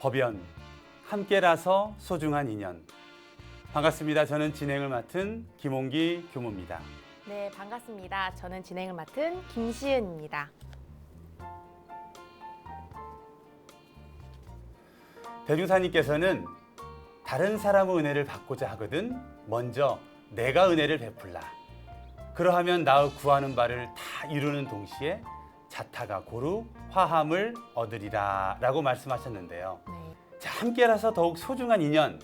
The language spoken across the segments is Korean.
법연, 함께라서 소중한 인연. 반갑습니다. 저는 진행을 맡은 김홍기 교무입니다. 네, 반갑습니다. 저는 진행을 맡은 김시은입니다. 대중사님께서는 다른 사람의 은혜를 받고자 하거든 먼저 내가 은혜를 베풀라. 그러하면 나의 구하는 바를 다 이루는 동시에 자타가 고루 화함을 얻으리라 라고 말씀하셨는데요. 네. 자, 함께라서 더욱 소중한 인연,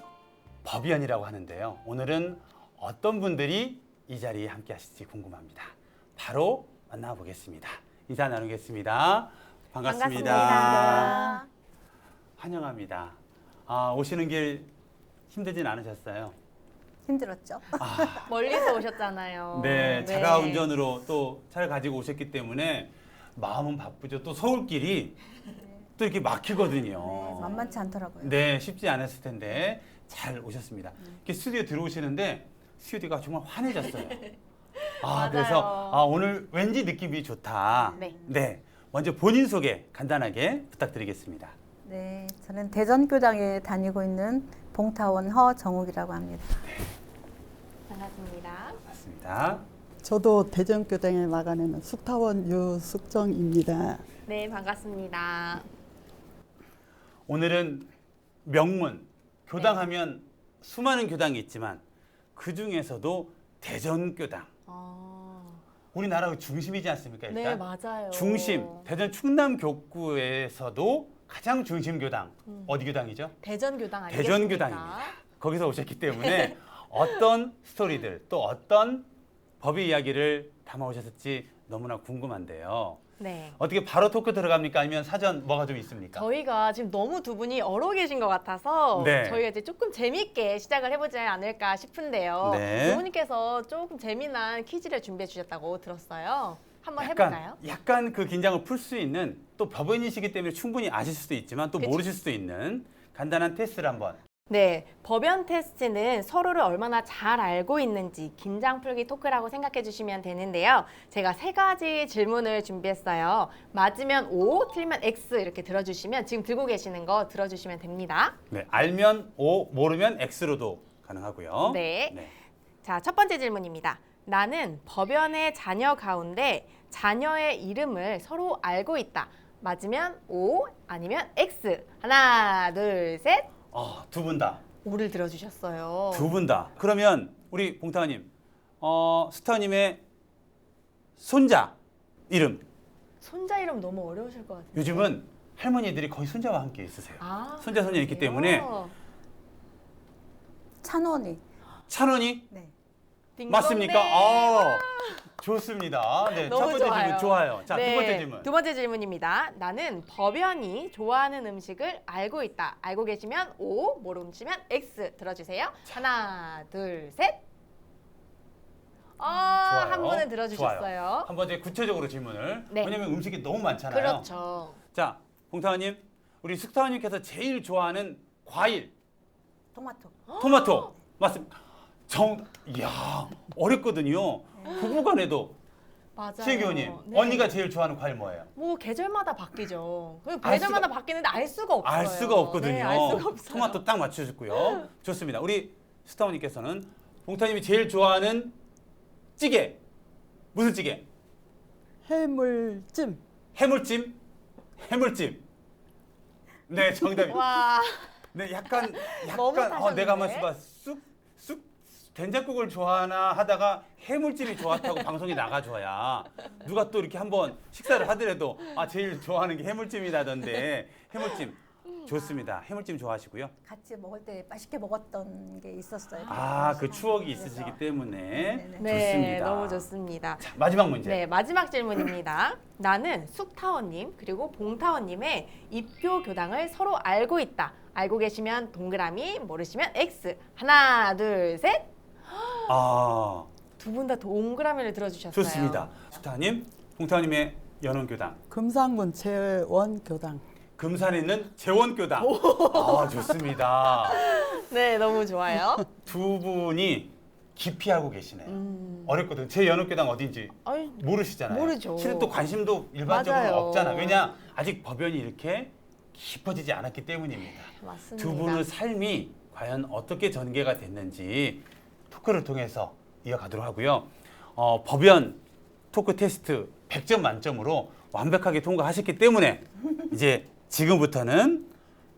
법연이라고 하는데요. 오늘은 어떤 분들이 이 자리에 함께 하실지 궁금합니다. 바로 만나보겠습니다. 인사 나누겠습니다. 반갑습니다. 환영합니다. 오시는 길 힘들진 않으셨어요? 힘들었죠. 멀리서 오셨잖아요. 네, 자가 운전으로 또 차를 가지고 오셨기 때문에 마음은 바쁘죠. 또 서울길이 또 이렇게 막히거든요. 네, 만만치 않더라고요. 네, 쉽지 않았을 텐데 잘 오셨습니다. 이렇게 스튜디오 들어오시는데 스튜디오가 정말 환해졌어요. 맞아요. 그래서 오늘 왠지 느낌이 좋다. 네. 먼저 본인 소개 간단하게 부탁드리겠습니다. 네, 저는 대전교당에 다니고 있는 봉타원 허정욱이라고 합니다. 반갑습니다. 맞습니다. 저도 대전교당에 나가는 숙타원 유숙정입니다. 네, 반갑습니다. 오늘은 명문, 교당하면 수많은 교당이 있지만 그 중에서도 대전교당. 우리나라의 중심이지 않습니까? 일단 네, 맞아요. 중심, 대전 충남교구에서도 가장 중심 교당. 어디 교당이죠? 대전교당 아니겠습니까? 대전교당입니다. 거기서 오셨기 때문에 어떤 스토리들 또 어떤 법의 이야기를 담아오셨을지 너무나 궁금한데요. 네. 어떻게 바로 토크 들어갑니까? 아니면 사전 뭐가 좀 있습니까? 저희가 지금 너무 두 분이 얼어 계신 것 같아서 네. 저희가 이제 조금 재미있게 시작을 해보지 않을까 싶은데요. 네. 두 분께서 조금 재미난 퀴즈를 준비해 주셨다고 들었어요. 한번 해볼까요? 약간 그 긴장을 풀 수 있는 또 법원이시기 때문에 충분히 아실 수도 있지만 또 그쵸. 모르실 수도 있는 간단한 테스트를 한번. 네, 법연 테스트는 서로를 얼마나 잘 알고 있는지 긴장 풀기 토크라고 생각해 주시면 되는데요. 제가 세 가지 질문을 준비했어요. 맞으면 O, 틀리면 X 이렇게 들어주시면 지금 들고 계시는 거 들어주시면 됩니다. 네, 알면 O, 모르면 X로도 가능하고요. 네. 자, 첫 번째 질문입니다. 나는 법연의 자녀 가운데 자녀의 이름을 서로 알고 있다. 맞으면 O, 아니면 X. 하나, 둘, 셋. 두 분 다. O를 들어주셨어요. 두 분 다. 그러면 우리 봉타님, 스타님의 손자 이름. 손자 이름 너무 어려우실 것 같아요. 요즘은 할머니들이 거의 손자와 함께 있으세요. 손자 손녀 있기 그래요? 때문에 찬원이. 찬원이 네. 딩동댕. 맞습니까? 좋습니다. 네, 첫 너무 번째 좋아요. 질문 좋아요. 자, 네, 두 번째 질문. 두 번째 질문입니다. 나는 법연이 좋아하는 음식을 알고 있다. 알고 계시면 O, 모르시면 X 들어주세요. 하나, 둘, 셋. 좋아요. 한 분은 들어주셨어요. 좋아요. 한 번째 구체적으로 질문을. 네. 왜냐면 음식이 너무 많잖아요. 그렇죠. 자, 봉타님, 우리 숙타원님께서 제일 좋아하는 과일, 토마토. 토마토. 맞습니다. 이야, 어렵거든요. 부부간에도 맞아요. 최기호님, 네. 언니가 제일 좋아하는 과일 뭐예요? 뭐 계절마다 바뀌죠. 알 계절마다 바뀌는데 알 수가 없어요. 알 수가 없거든요. 네, 알 수가 없어요. 토마토 딱 맞추셨고요. 좋습니다. 우리 스타원님께서는 봉타님이 제일 좋아하는 찌개, 무슨 찌개? 해물찜. 해물찜? 해물찜. 네, 정답입니다. 와, 네, 약간 너무 타셨는데? 내가 한번 써봐. 쑥 된장국을 좋아하나 하다가 해물찜이 좋았다고 방송에 나가줘야 누가 또 이렇게 한번 식사를 하더라도 제일 좋아하는 게 해물찜이라던데 해물찜 좋습니다. 해물찜 좋아하시고요. 같이 먹을 때 맛있게 먹었던 게 있었어요. 그 추억이 그래서. 있으시기 때문에 네네네. 네, 좋습니다. 너무 좋습니다. 자, 마지막 문제. 네, 마지막 질문입니다. 나는 숙타원님 그리고 봉타원님의 입교 교당을 서로 알고 있다. 알고 계시면 동그라미, 모르시면 X. 하나, 둘, 셋. 두 분 다 동그라미를 들어주셨어요. 좋습니다. 숙타님, 봉타님의 연원교당, 금상문 재원교당. 금산에 있는 재원교당. 좋습니다. 네, 너무 좋아요. 두 분이 깊이 하고 계시네요. 어렵거든. 제 연옥교당 어딘지 아니, 모르시잖아요. 모르죠. 실은 또 관심도 일반적으로 맞아요. 없잖아. 왜냐 아직 법연이 이렇게 깊어지지 않았기 때문입니다. 맞습니다. 두 분의 삶이 과연 어떻게 전개가 됐는지 토크를 통해서 이어가도록 하고요. 법연 토크 테스트 100점 만점으로 완벽하게 통과하셨기 때문에 이제 지금부터는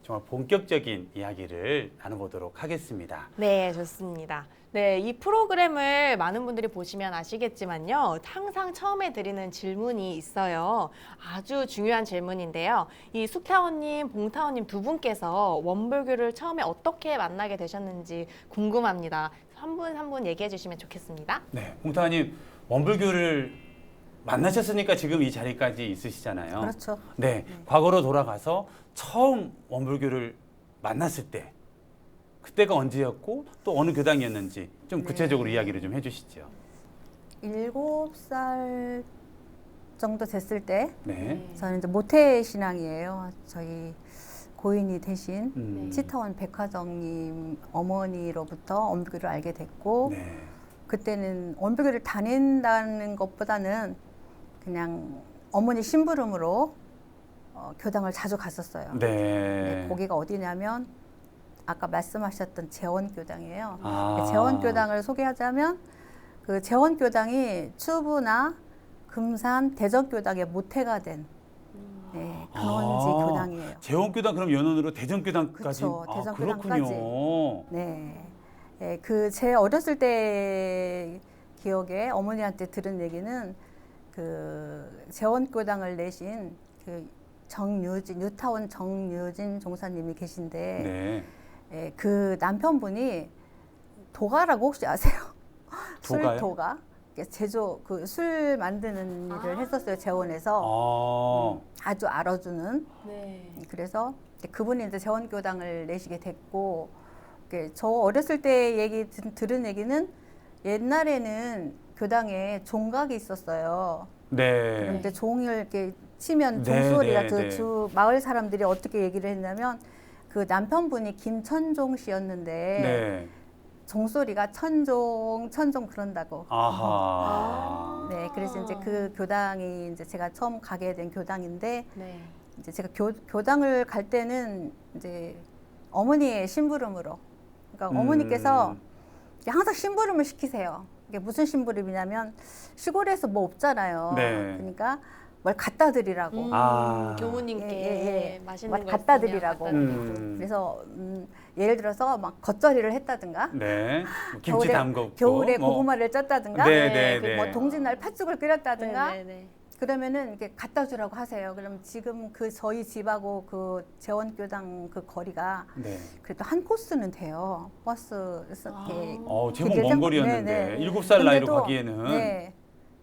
정말 본격적인 이야기를 나눠보도록 하겠습니다. 네, 좋습니다. 네, 이 프로그램을 많은 분들이 보시면 아시겠지만요. 항상 처음에 드리는 질문이 있어요. 아주 중요한 질문인데요. 이 숙타원님, 봉타원님 두 분께서 원불교를 처음에 어떻게 만나게 되셨는지 궁금합니다. 한 분 한 분 얘기해 주시면 좋겠습니다. 네, 봉타님 원불교를 만나셨으니까 지금 이 자리까지 있으시잖아요. 그렇죠. 네, 과거로 돌아가서 처음 원불교를 만났을 때 그때가 언제였고 또 어느 교당이었는지 좀 구체적으로 이야기를 좀 해주시죠. 7살 정도 됐을 때 네. 저는 이제 모태 신앙이에요. 저희 고인이 되신 음. 치타원 백화정님 어머니로부터 원불교를 알게 됐고 네. 그때는 원불교를 다닌다는 것보다는 그냥 어머니 심부름으로 교당을 자주 갔었어요. 네. 거기가 어디냐면 아까 말씀하셨던 재원교당이에요. 아. 재원교당을 소개하자면 그 재원교당이 추부나 금산 대전교당의 모태가 된 근원지 아. 교당이에요. 재원교당 그럼 연원으로 대전교당까지. 그쵸, 대전교당까지. 그렇군요. 네. 그 제 어렸을 때 기억에 어머니한테 들은 얘기는 그 재원교당을 내신 그 정유진, 뉴타운 정유진 종사님이 계신데 네. 그 남편분이 도가라고 혹시 아세요? 도가요? 술도가 제조 그 술 만드는 일을 했었어요. 재원에서 아주 알아주는. 네. 그래서 그분이 이제 재원교당을 내시게 됐고 저 어렸을 때 들은 얘기는 옛날에는 교당에 종각이 있었어요. 네. 그런데 종을 이렇게 치면 네, 종소리가 네, 그 네. 주 마을 사람들이 어떻게 얘기를 했냐면 그 남편분이 김천종 씨였는데 네. 종소리가 천종 그런다고. 아하. 네, 그래서 이제 그 교당이 이제 제가 처음 가게 된 교당인데 네. 이제 제가 교당을 갈 때는 이제 어머니의 심부름으로. 그러니까 어머니께서 이제 항상 심부름을 시키세요. 이게 무슨 심부름이냐면 시골에서 뭐 없잖아요. 네. 그러니까 뭘 갖다 드리라고. 교무님께 예. 맛있는 뭘 거 갖다 있으면 드리라고. 갖다 드리고. 그래서 예를 들어서 막 겉절이를 했다든가 네. 뭐 김치 담궜고. 겨울에 뭐. 고구마를 쪘다든가 네, 네, 네, 뭐 네. 동짓날 팥죽을 끓였다든가 네, 네, 그러면은 이렇게 갖다 주라고 하세요. 그럼 지금 그 저희 집하고 그 재원교당 그 거리가 네. 그래도 한 코스는 돼요. 버스 이렇게 제법 그게 먼 거리였는데 네네. 7살 나이로 근데도, 가기에는. 네,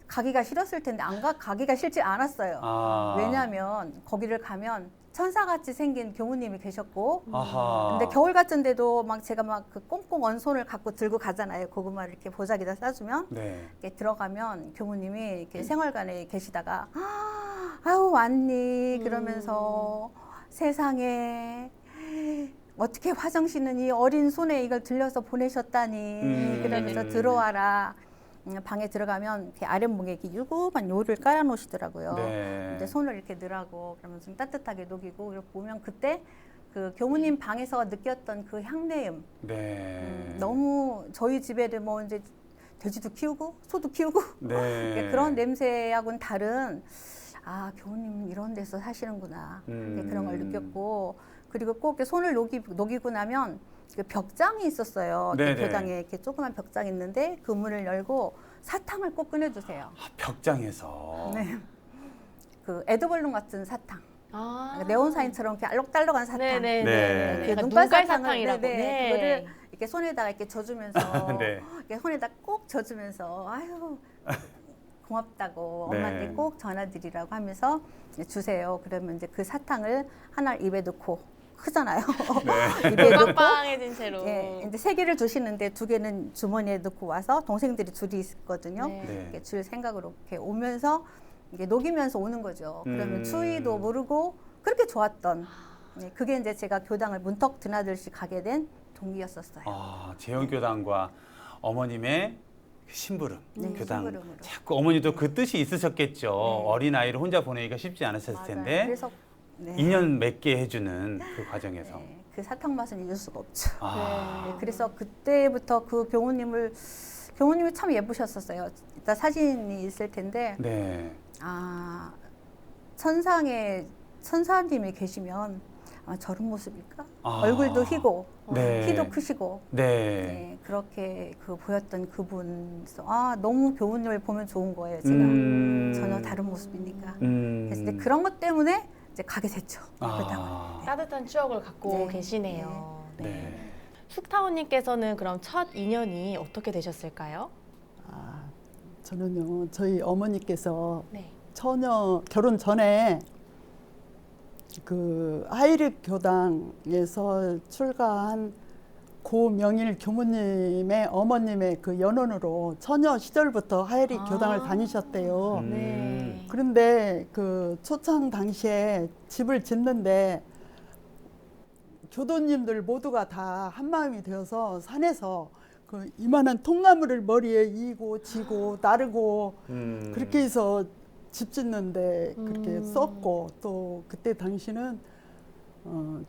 가기가 싫었을 텐데 가기가 싫지 않았어요. 왜냐하면 거기를 가면 천사같이 생긴 교무님이 계셨고 아하. 근데 겨울 같은데도 막 제가 막 그 꽁꽁 언 손을 갖고 들고 가잖아요. 고구마를 이렇게 보자기다 싸주면 네. 이렇게 들어가면 교무님이 이렇게 생활관에 계시다가 아유 왔니 그러면서 세상에 어떻게 화정씨는 이 어린 손에 이걸 들려서 보내셨다니 그러면서 들어와라. 방에 들어가면 이렇게 아랫목에 이렇게 유구만 요를 깔아 놓으시더라고요. 네. 근데 손을 이렇게 넣으라고 그러면 좀 따뜻하게 녹이고 이렇게 보면 그때 그 교무님 방에서 느꼈던 그 향내음 네. 너무 저희 집에도 뭐 이제 돼지도 키우고 소도 키우고 네. 그런 냄새하고는 다른 교무님 이런 데서 사시는구나 그런 걸 느꼈고 그리고 꼭 이렇게 손을 녹이고 나면 그 벽장이 있었어요. 네네. 교당에 이렇게 조그만 벽장이 있는데 그 문을 열고 사탕을 꼭 꺼내주세요. 벽장에서. 네. 그 에드벌룬 같은 사탕. 아. 그러니까 네온사인처럼 이렇게 알록달록한 사탕. 네네네. 네. 그 약간 눈깔 눈깔 사탕을 사탕이라고. 네네. 그거를 이렇게 손에다가 이렇게 져주면서 네. 이렇게 손에다 꼭 져주면서 아유 고맙다고 네. 엄마한테 꼭 전화드리라고 하면서 주세요. 그러면 이제 그 사탕을 하나 입에 넣고 크잖아요. 네. 입에 넣고 빵빵해진 채로. 예, 이제 3개를 주시는데 2개는 주머니에 넣고 와서 동생들이 줄이 있거든요. 네. 네. 이렇게 줄 생각으로 이렇게 오면서 이게 녹이면서 오는 거죠. 그러면 추위도 모르고 그렇게 좋았던 그게 이제 제가 교당을 문턱 드나들씩 가게 된 동기였었어요. 재원교당과 어머님의 심부름, 네, 교당. 심부름으로. 자꾸 어머니도 그 뜻이 있으셨겠죠. 네. 어린 아이를 혼자 보내기가 쉽지 않으셨을 맞아요. 텐데. 그래서 네. 인연 맺게 해주는 그 과정에서. 네, 그 사탕 맛은 잊을 수가 없죠. 아, 네, 그래서 그때부터 그 교무님이 참 예쁘셨었어요. 이따 사진이 있을 텐데 네. 아 천상에 천사님이 계시면 저런 모습일까? 아. 얼굴도 희고 네. 키도 크시고 네. 네, 그렇게 그 보였던 그분 너무 교우님을 보면 좋은 거예요. 제가 전혀 다른 모습이니까. 그래서 이제 그런 것 때문에 이제 가게 됐죠. 아. 따뜻한 추억을 갖고 네. 계시네요. 네. 네. 숙타원님께서는 그럼 첫 인연이 어떻게 되셨을까요? 아, 저는요, 저희 어머니께서 네. 처녀 결혼 전에 그 하이릭 교당에서 출가한 고명일 교무님의 어머님의 그 연원으로 처녀 시절부터 하이릭 교당을 다니셨대요. 네. 그런데 그 초창 당시에 집을 짓는데 교도님들 모두가 다 한마음이 되어서 산에서 그 이만한 통나무를 머리에 이고 지고 나르고 그렇게 해서 집 짓는데 그렇게 썼고 또 그때 당시는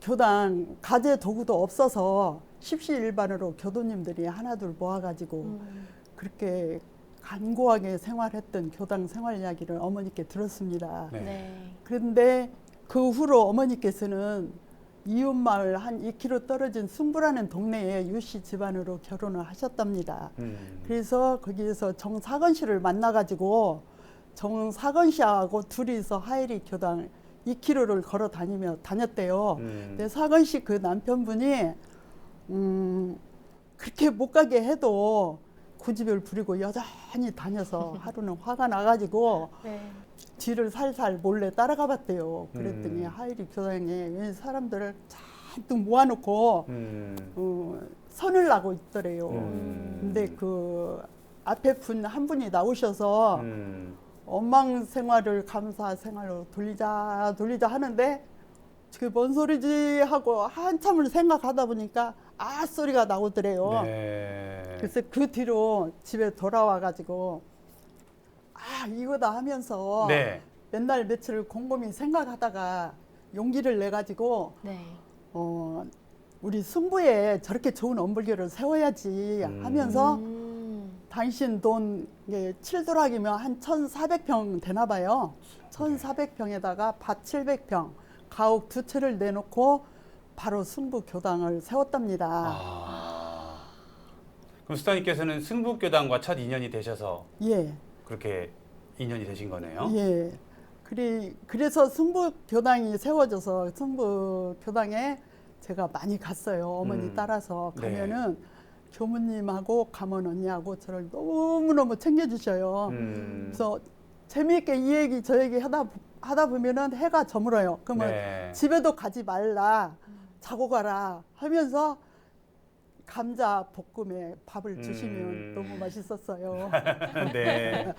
교당 가재 도구도 없어서 십시일반으로 교도님들이 하나둘 모아가지고 그렇게 간고하게 생활했던 교당 생활 이야기를 어머니께 들었습니다. 네. 네. 그런데 그 후로 어머니께서는 이웃마을 한 2km 떨어진 숭부라는 동네에 유씨 집안으로 결혼을 하셨답니다. 그래서 거기에서 정사건 씨를 만나가지고 정사건 씨하고 둘이서 하이리 교당 2km를 걸어 다녔대요. 근데 사건 씨 그 남편분이 그렇게 못 가게 해도 고집을 부리고 여전히 다녀서 하루는 화가 나가지고 네. 뒤를 살살 몰래 따라가 봤대요. 그랬더니 하이리 교당에 사람들을 잔뜩 모아놓고 선을 나고 있더래요. 근데 그 앞에 한 분이 나오셔서 원망 생활을 감사 생활로 돌리자 하는데 그게 뭔 소리지 하고 한참을 생각하다 보니까 아 소리가 나오더래요. 네. 그래서 그 뒤로 집에 돌아와 가지고 아 이거다 하면서 네. 맨날 며칠을 곰곰이 생각하다가 용기를 내 가지고 네. 우리 승부에 저렇게 좋은 엄불교를 세워야지 하면서 당신 돈 7도락이면 한 1,400평 되나 봐요. 1,400평에다가 밭 700평, 가옥 2채를 내놓고 바로 승부 교당을 세웠답니다. 아. 그럼 수타님께서는 승북교당과 첫 인연이 되셔서 예, 그렇게 인연이 되신 거네요. 예. 그래서 승부 교당이 세워져서 승부 교당에 제가 많이 갔어요. 어머니 따라서 네. 가면은 교무님하고 가문 언니하고 저를 너무너무 챙겨주셔요. 그래서 재미있게 이 얘기 저 얘기 하다 보면은 해가 저물어요. 그러면 네. 집에도 가지 말라, 자고 가라 하면서 감자 볶음에 밥을 주시면 너무 맛있었어요. 네.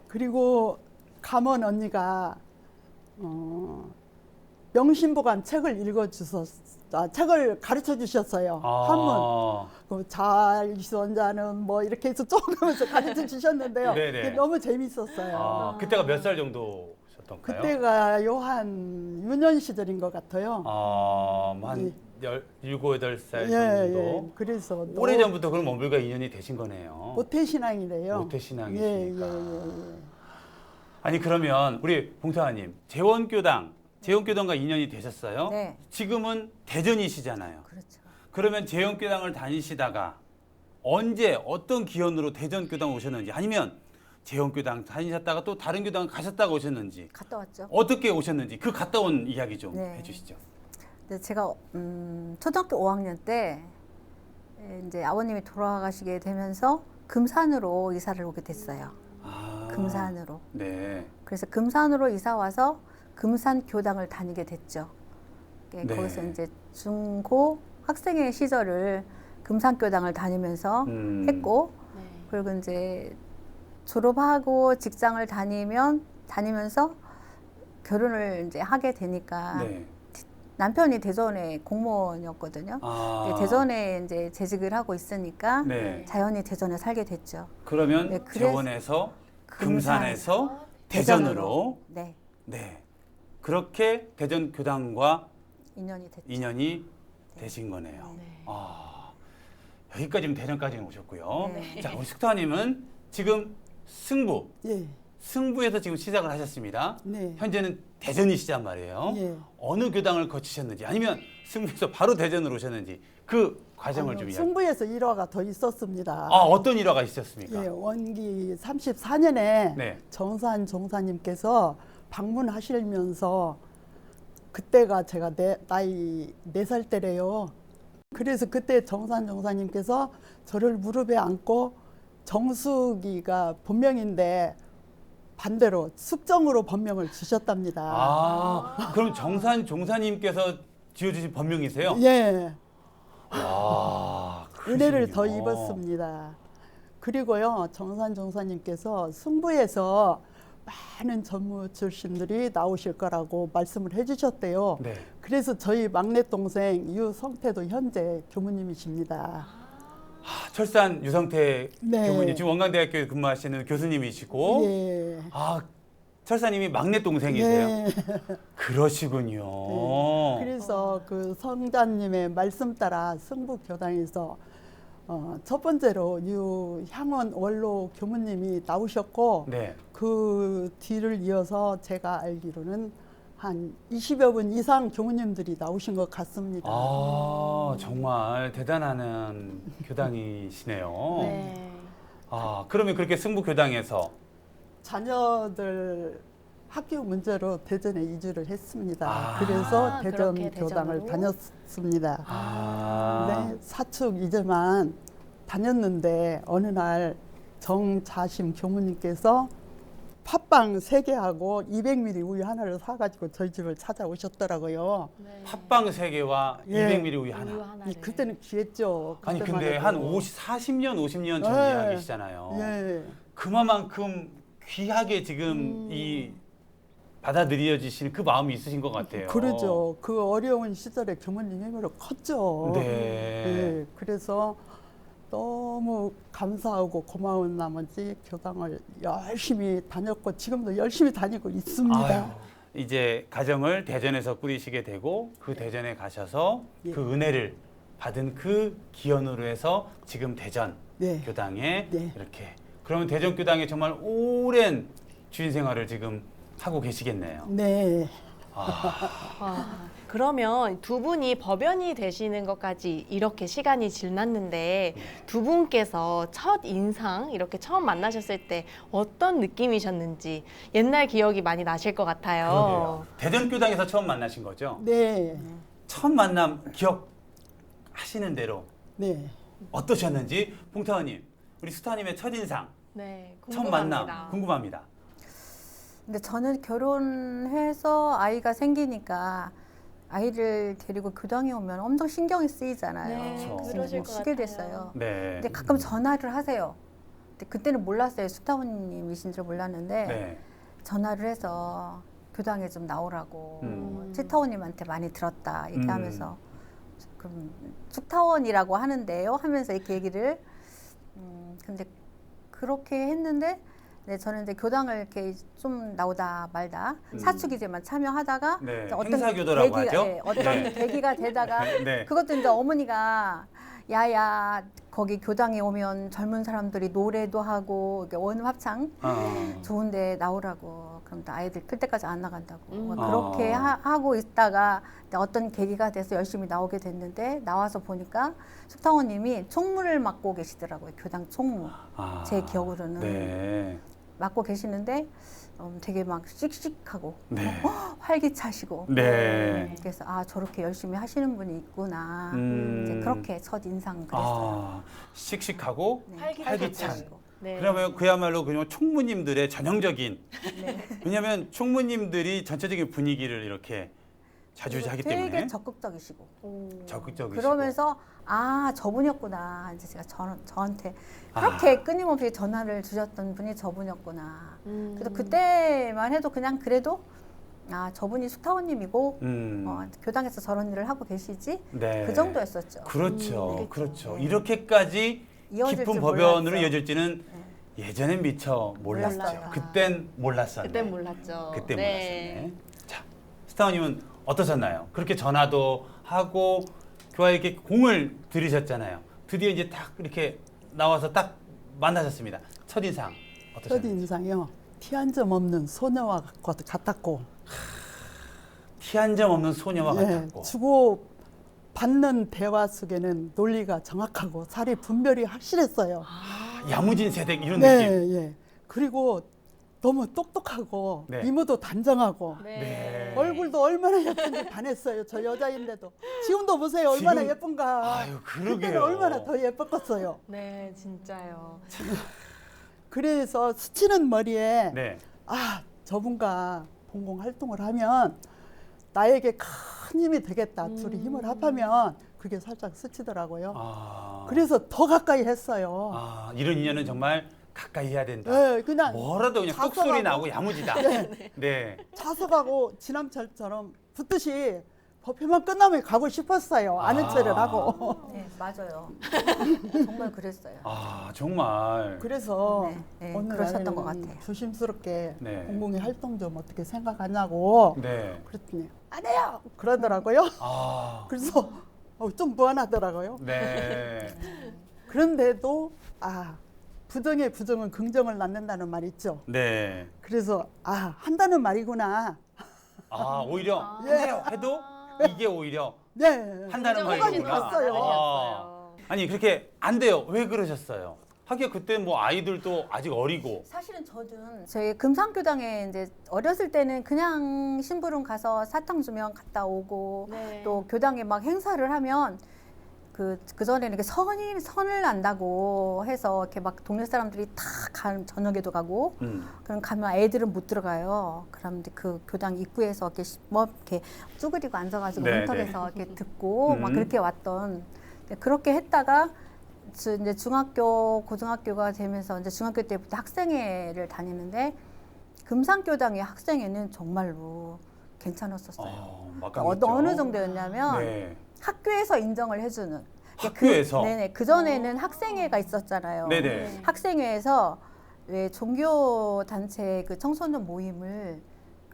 그리고 가문 언니가 명심보간 책을 책을 가르쳐 주셨어요. 한문. 잘 있었자는 뭐 이렇게 해서 조금씩 가르쳐 주셨는데요. 네네. 그게 너무 재밌었어요. 아, 그때가 몇 살 정도셨던가요? 그때가 한 유년 시절인 것 같아요. 한 17, 8살 예, 정도. 예. 그래서 오래전부터 그럼 엄불과 인연이 되신 거네요. 모태신앙이래요. 모태신앙이시니까. 예. 아니 그러면 우리 봉사님 재원교당과 인연이 되셨어요? 네. 지금은 대전이시잖아요. 그렇죠. 그러면 재원교당을 다니시다가 언제 어떤 기원으로 대전교당 오셨는지 아니면 재원교당 다니셨다가 또 다른 교당 가셨다가 오셨는지 갔다 왔죠. 어떻게 오셨는지 그 갔다 온 이야기 좀 네. 해주시죠. 근데 제가 초등학교 5학년 때 이제 아버님이 돌아가시게 되면서 금산으로 이사를 오게 됐어요. 금산으로. 네. 그래서 금산으로 이사 와서 금산 교당을 다니게 됐죠. 네. 거기서 이제 중고 학생의 시절을 금산 교당을 다니면서 했고, 네. 그리고 이제 졸업하고 직장을 다니면서 결혼을 이제 하게 되니까 네. 남편이 대전의 공무원이었거든요. 대전에 이제 재직을 하고 있으니까 네. 자연히 대전에 살게 됐죠. 그러면 네, 그래서 재원에서 금산에서 대전으로 네. 네. 그렇게 대전 교당과 인연이 됐죠. 인연이 되신 거네요. 네. 아, 여기까지는 대전까지는 오셨고요. 네. 자, 우리 숙타님은 지금 예, 승부에서 지금 시작을 하셨습니다. 네. 현재는 대전이시단 말이에요. 예. 어느 교당을 거치셨는지 아니면 승부에서 바로 대전으로 오셨는지 그 과정을 좀 이야기. 승부에서 일화가 더 있었습니다. 아, 어떤 일화가 있었습니까? 예, 원기 34년에 네. 정산 종사님께서 방문하시면서 그때가 제가 나이 4살 때래요. 그래서 그때 정산 종사님께서 저를 무릎에 안고 정숙이가 본명인데 반대로 숙정으로 본명을 주셨답니다. 아, 그럼 정산 종사님께서 지어주신 본명이세요? 예, 와, 은혜를 더 그러시군요. 입었습니다. 그리고요, 정산 종사님께서 승부에서 많은 전무 출신들이 나오실 거라고 말씀을 해주셨대요. 네. 그래서 저희 막내 동생 유성태도 현재 교무님이십니다. 아, 철산 유성태 네. 교수님 지금 원광대학교에 근무하시는 교수님이시고, 예. 아, 철사님이 막내 동생이세요? 예. 그러시군요. 그래서 그 성자님의 말씀 따라 승부교당에서 첫 번째로 유향원 원로 교무님이 나오셨고 네. 그 뒤를 이어서 제가 알기로는 한 20여 분 이상 교무님들이 나오신 것 같습니다. 아, 정말 대단한 교당이시네요. 네. 아, 그러면 그렇게 승부 교당에서 자녀들 학교 문제로 대전에 이주를 했습니다. 아, 그래서 대전 그렇게 교당을 대전으로? 다녔습니다. 아, 네, 사축 이제만 다녔는데 어느 날 정자심 교무님께서 팥빵 3개하고 200ml 우유 하나를 사가지고 저희 집을 찾아오셨더라고요. 네. 팥빵 3개와 예. 200ml 우유 하나. 우유 하나를. 그때는 귀했죠. 아니 그때만 근데 해도. 한 40년, 50년 전 네. 이야기시잖아요. 예. 그만큼 귀하게 지금 이 받아들여지신 그 마음이 있으신 것 같아요. 그러죠. 그 어려운 시절에 교무님 힘으로 컸죠. 네. 예, 그래서 너무 감사하고 고마운 나머지 교당을 열심히 다녔고 지금도 열심히 다니고 있습니다. 아유, 이제 가정을 대전에서 꾸리시게 되고 그 대전에 가셔서 예. 그 은혜를 받은 그 기원으로 해서 지금 대전 네. 교당에 네. 이렇게 그러면 대전 교당에 정말 오랜 주인 생활을 지금 하고 계시겠네요. 네. 아, 그러면 두 분이 법연이 되시는 것까지 이렇게 시간이 지났는데 두 분께서 첫 인상 이렇게 처음 만나셨을 때 어떤 느낌이셨는지 옛날 기억이 많이 나실 것 같아요. 그러게요. 대전 교당에서 처음 만나신 거죠? 네. 첫 만남 기억하시는 대로 네. 어떠셨는지 봉타원님, 우리 스타님의 첫 인상, 네, 첫 궁금합니다. 만남 궁금합니다. 근데 저는 결혼해서 아이가 생기니까 아이를 데리고 교당에 오면 엄청 신경이 쓰이잖아요. 네, 그렇죠. 그래서 그러실 못 것 쉬게 같아요. 됐어요. 네. 근데 가끔 전화를 하세요. 근데 그때는 몰랐어요. 숙타원님이신 줄 몰랐는데 네. 전화를 해서 교당에 좀 나오라고 치타원님한테 많이 들었다 얘기하면서 그럼 숙타원이라고 하는데요 하면서 이렇게 얘기를 근데 그렇게 했는데 네, 저는 이제 교당을 이렇게 좀 나오다 말다 사축이제만 참여하다가 네, 이제 행사교도라고 하죠? 예, 어떤 네. 계기가 되다가 네. 그것도 이제 어머니가 야야 거기 교당에 오면 젊은 사람들이 노래도 하고 이렇게 원음 합창 좋은데 나오라고 그럼 또 아이들 클 때까지 안 나간다고 그렇게 하고 있다가 어떤 계기가 돼서 열심히 나오게 됐는데 나와서 보니까 숙타원님이 총무를 맡고 계시더라고요. 교당 총무. 아, 제 기억으로는 네. 맡고 계시는데 되게 막 씩씩하고 네. 활기차시고 네. 그래서 아 저렇게 열심히 하시는 분이 있구나 이제 그렇게 첫 인상 그랬어요. 아, 씩씩하고 네, 활기찬. 활기차시고. 네. 그러면 그야말로 그냥 총무님들의 전형적인 네. 왜냐하면 총무님들이 전체적인 분위기를 이렇게 좌지우지하기 되게 때문에 적극적이시고 적극적이시고 그러면서 아 저분이었구나 이제 제가 저한테 그렇게 끊임없이 전화를 주셨던 분이 저분이었구나. 그래서 그때만 해도 그냥 그래도 아 저분이 숙타원님이고 교당에서 저런 일을 하고 계시지 네. 그 정도였었죠. 그렇죠, 네. 그렇죠. 네. 이렇게까지 이어질 깊은 줄 법연으로 몰랐죠. 이어질지는 예전엔 미처 몰랐죠. 몰랐어요. 그땐 몰랐었네. 그땐 몰랐죠. 그때 네. 몰랐었네. 자, 스타원님은 어떠셨나요? 그렇게 전화도 하고 교화에게 공을 들이셨잖아요. 드디어 이제 딱 이렇게 나와서 딱 만나셨습니다. 첫인상 어떠셨나요? 첫인상이요. 티 한 점 없는 소녀와 같았고, 티 한 점 없는 소녀와 예, 같았고. 주고 받는 대화 속에는 논리가 정확하고 살이 분별이 확실했어요. 야무진 세댁 이런 네, 느낌. 예. 그리고 너무 똑똑하고 네. 미모도 단정하고 네. 얼굴도 얼마나 예쁜지 반했어요. 저 여자인데도. 지금도 보세요. 얼마나 지금- 예쁜가. 아유, 그때는 그러게요. 얼마나 더 예뻤겠어요. 네, 진짜요. 그래서 스치는 머리에 네. 아, 저분과 공공 활동을 하면 나에게 큰 힘이 되겠다. 둘이 힘을 합하면 그게 살짝 스치더라고요. 아. 그래서 더 가까이 했어요. 아, 이런 인연은 정말 가까이 해야 된다. 네, 그냥 뭐라도 그냥 자석하고- 뚝소리 나고 야무지다. 네. 자석하고 지남철처럼 붙듯이 법회만 끝나면 가고 싶었어요. 아는 체를 하고. 네, 맞아요. 정말 그랬어요. 아, 정말. 그래서 네, 네, 오늘 그러셨던 것 아이는 같아요. 조심스럽게 네. 공공의 활동 좀 어떻게 생각하냐고 네. 그랬더니 안 해요 그러더라고요. 아. 그래서 좀 무안하더라고요. 네. 그런데도 아 부정의 부정은 긍정을 낳는다는 말 있죠. 네. 그래서 아 한다는 말이구나. 아, 오히려 아. 해요. 해도 이게 오히려 네. 한다는 인정해 말이구나. 주시는 거 같아요. 아. 아니, 그렇게 안 돼요. 왜 그러셨어요? 하기야 그때 뭐 아이들도 아직 어리고. 사실은 저는 저희 금산교당에 이제 어렸을 때는 그냥 심부름 가서 사탕 주면 갔다 오고 네. 또 교당에 막 행사를 하면 그 전에는 이렇게 선을 난다고 해서 이렇게 막 동네 사람들이 다 저녁에도 가고 그럼 가면 애들은 못 들어가요. 그럼 이제 그 교당 입구에서 이렇게 뭐 이렇게 쭈그리고 앉아가지고 네, 문턱에서 이렇게 듣고 막 음. 그렇게 왔던 그렇게 했다가 이제 중학교 고등학교가 되면서 이제 중학교 때부터 학생회를 다니는데 금산교당의 학생회는 정말로 괜찮았었어요. 어느 정도였냐면 네. 학교에서 인정을 해주는. 학교에서? 네네. 그 전에는 학생회가 있었잖아요. 네네. 학생회에서 왜 종교 단체 그 청소년 모임을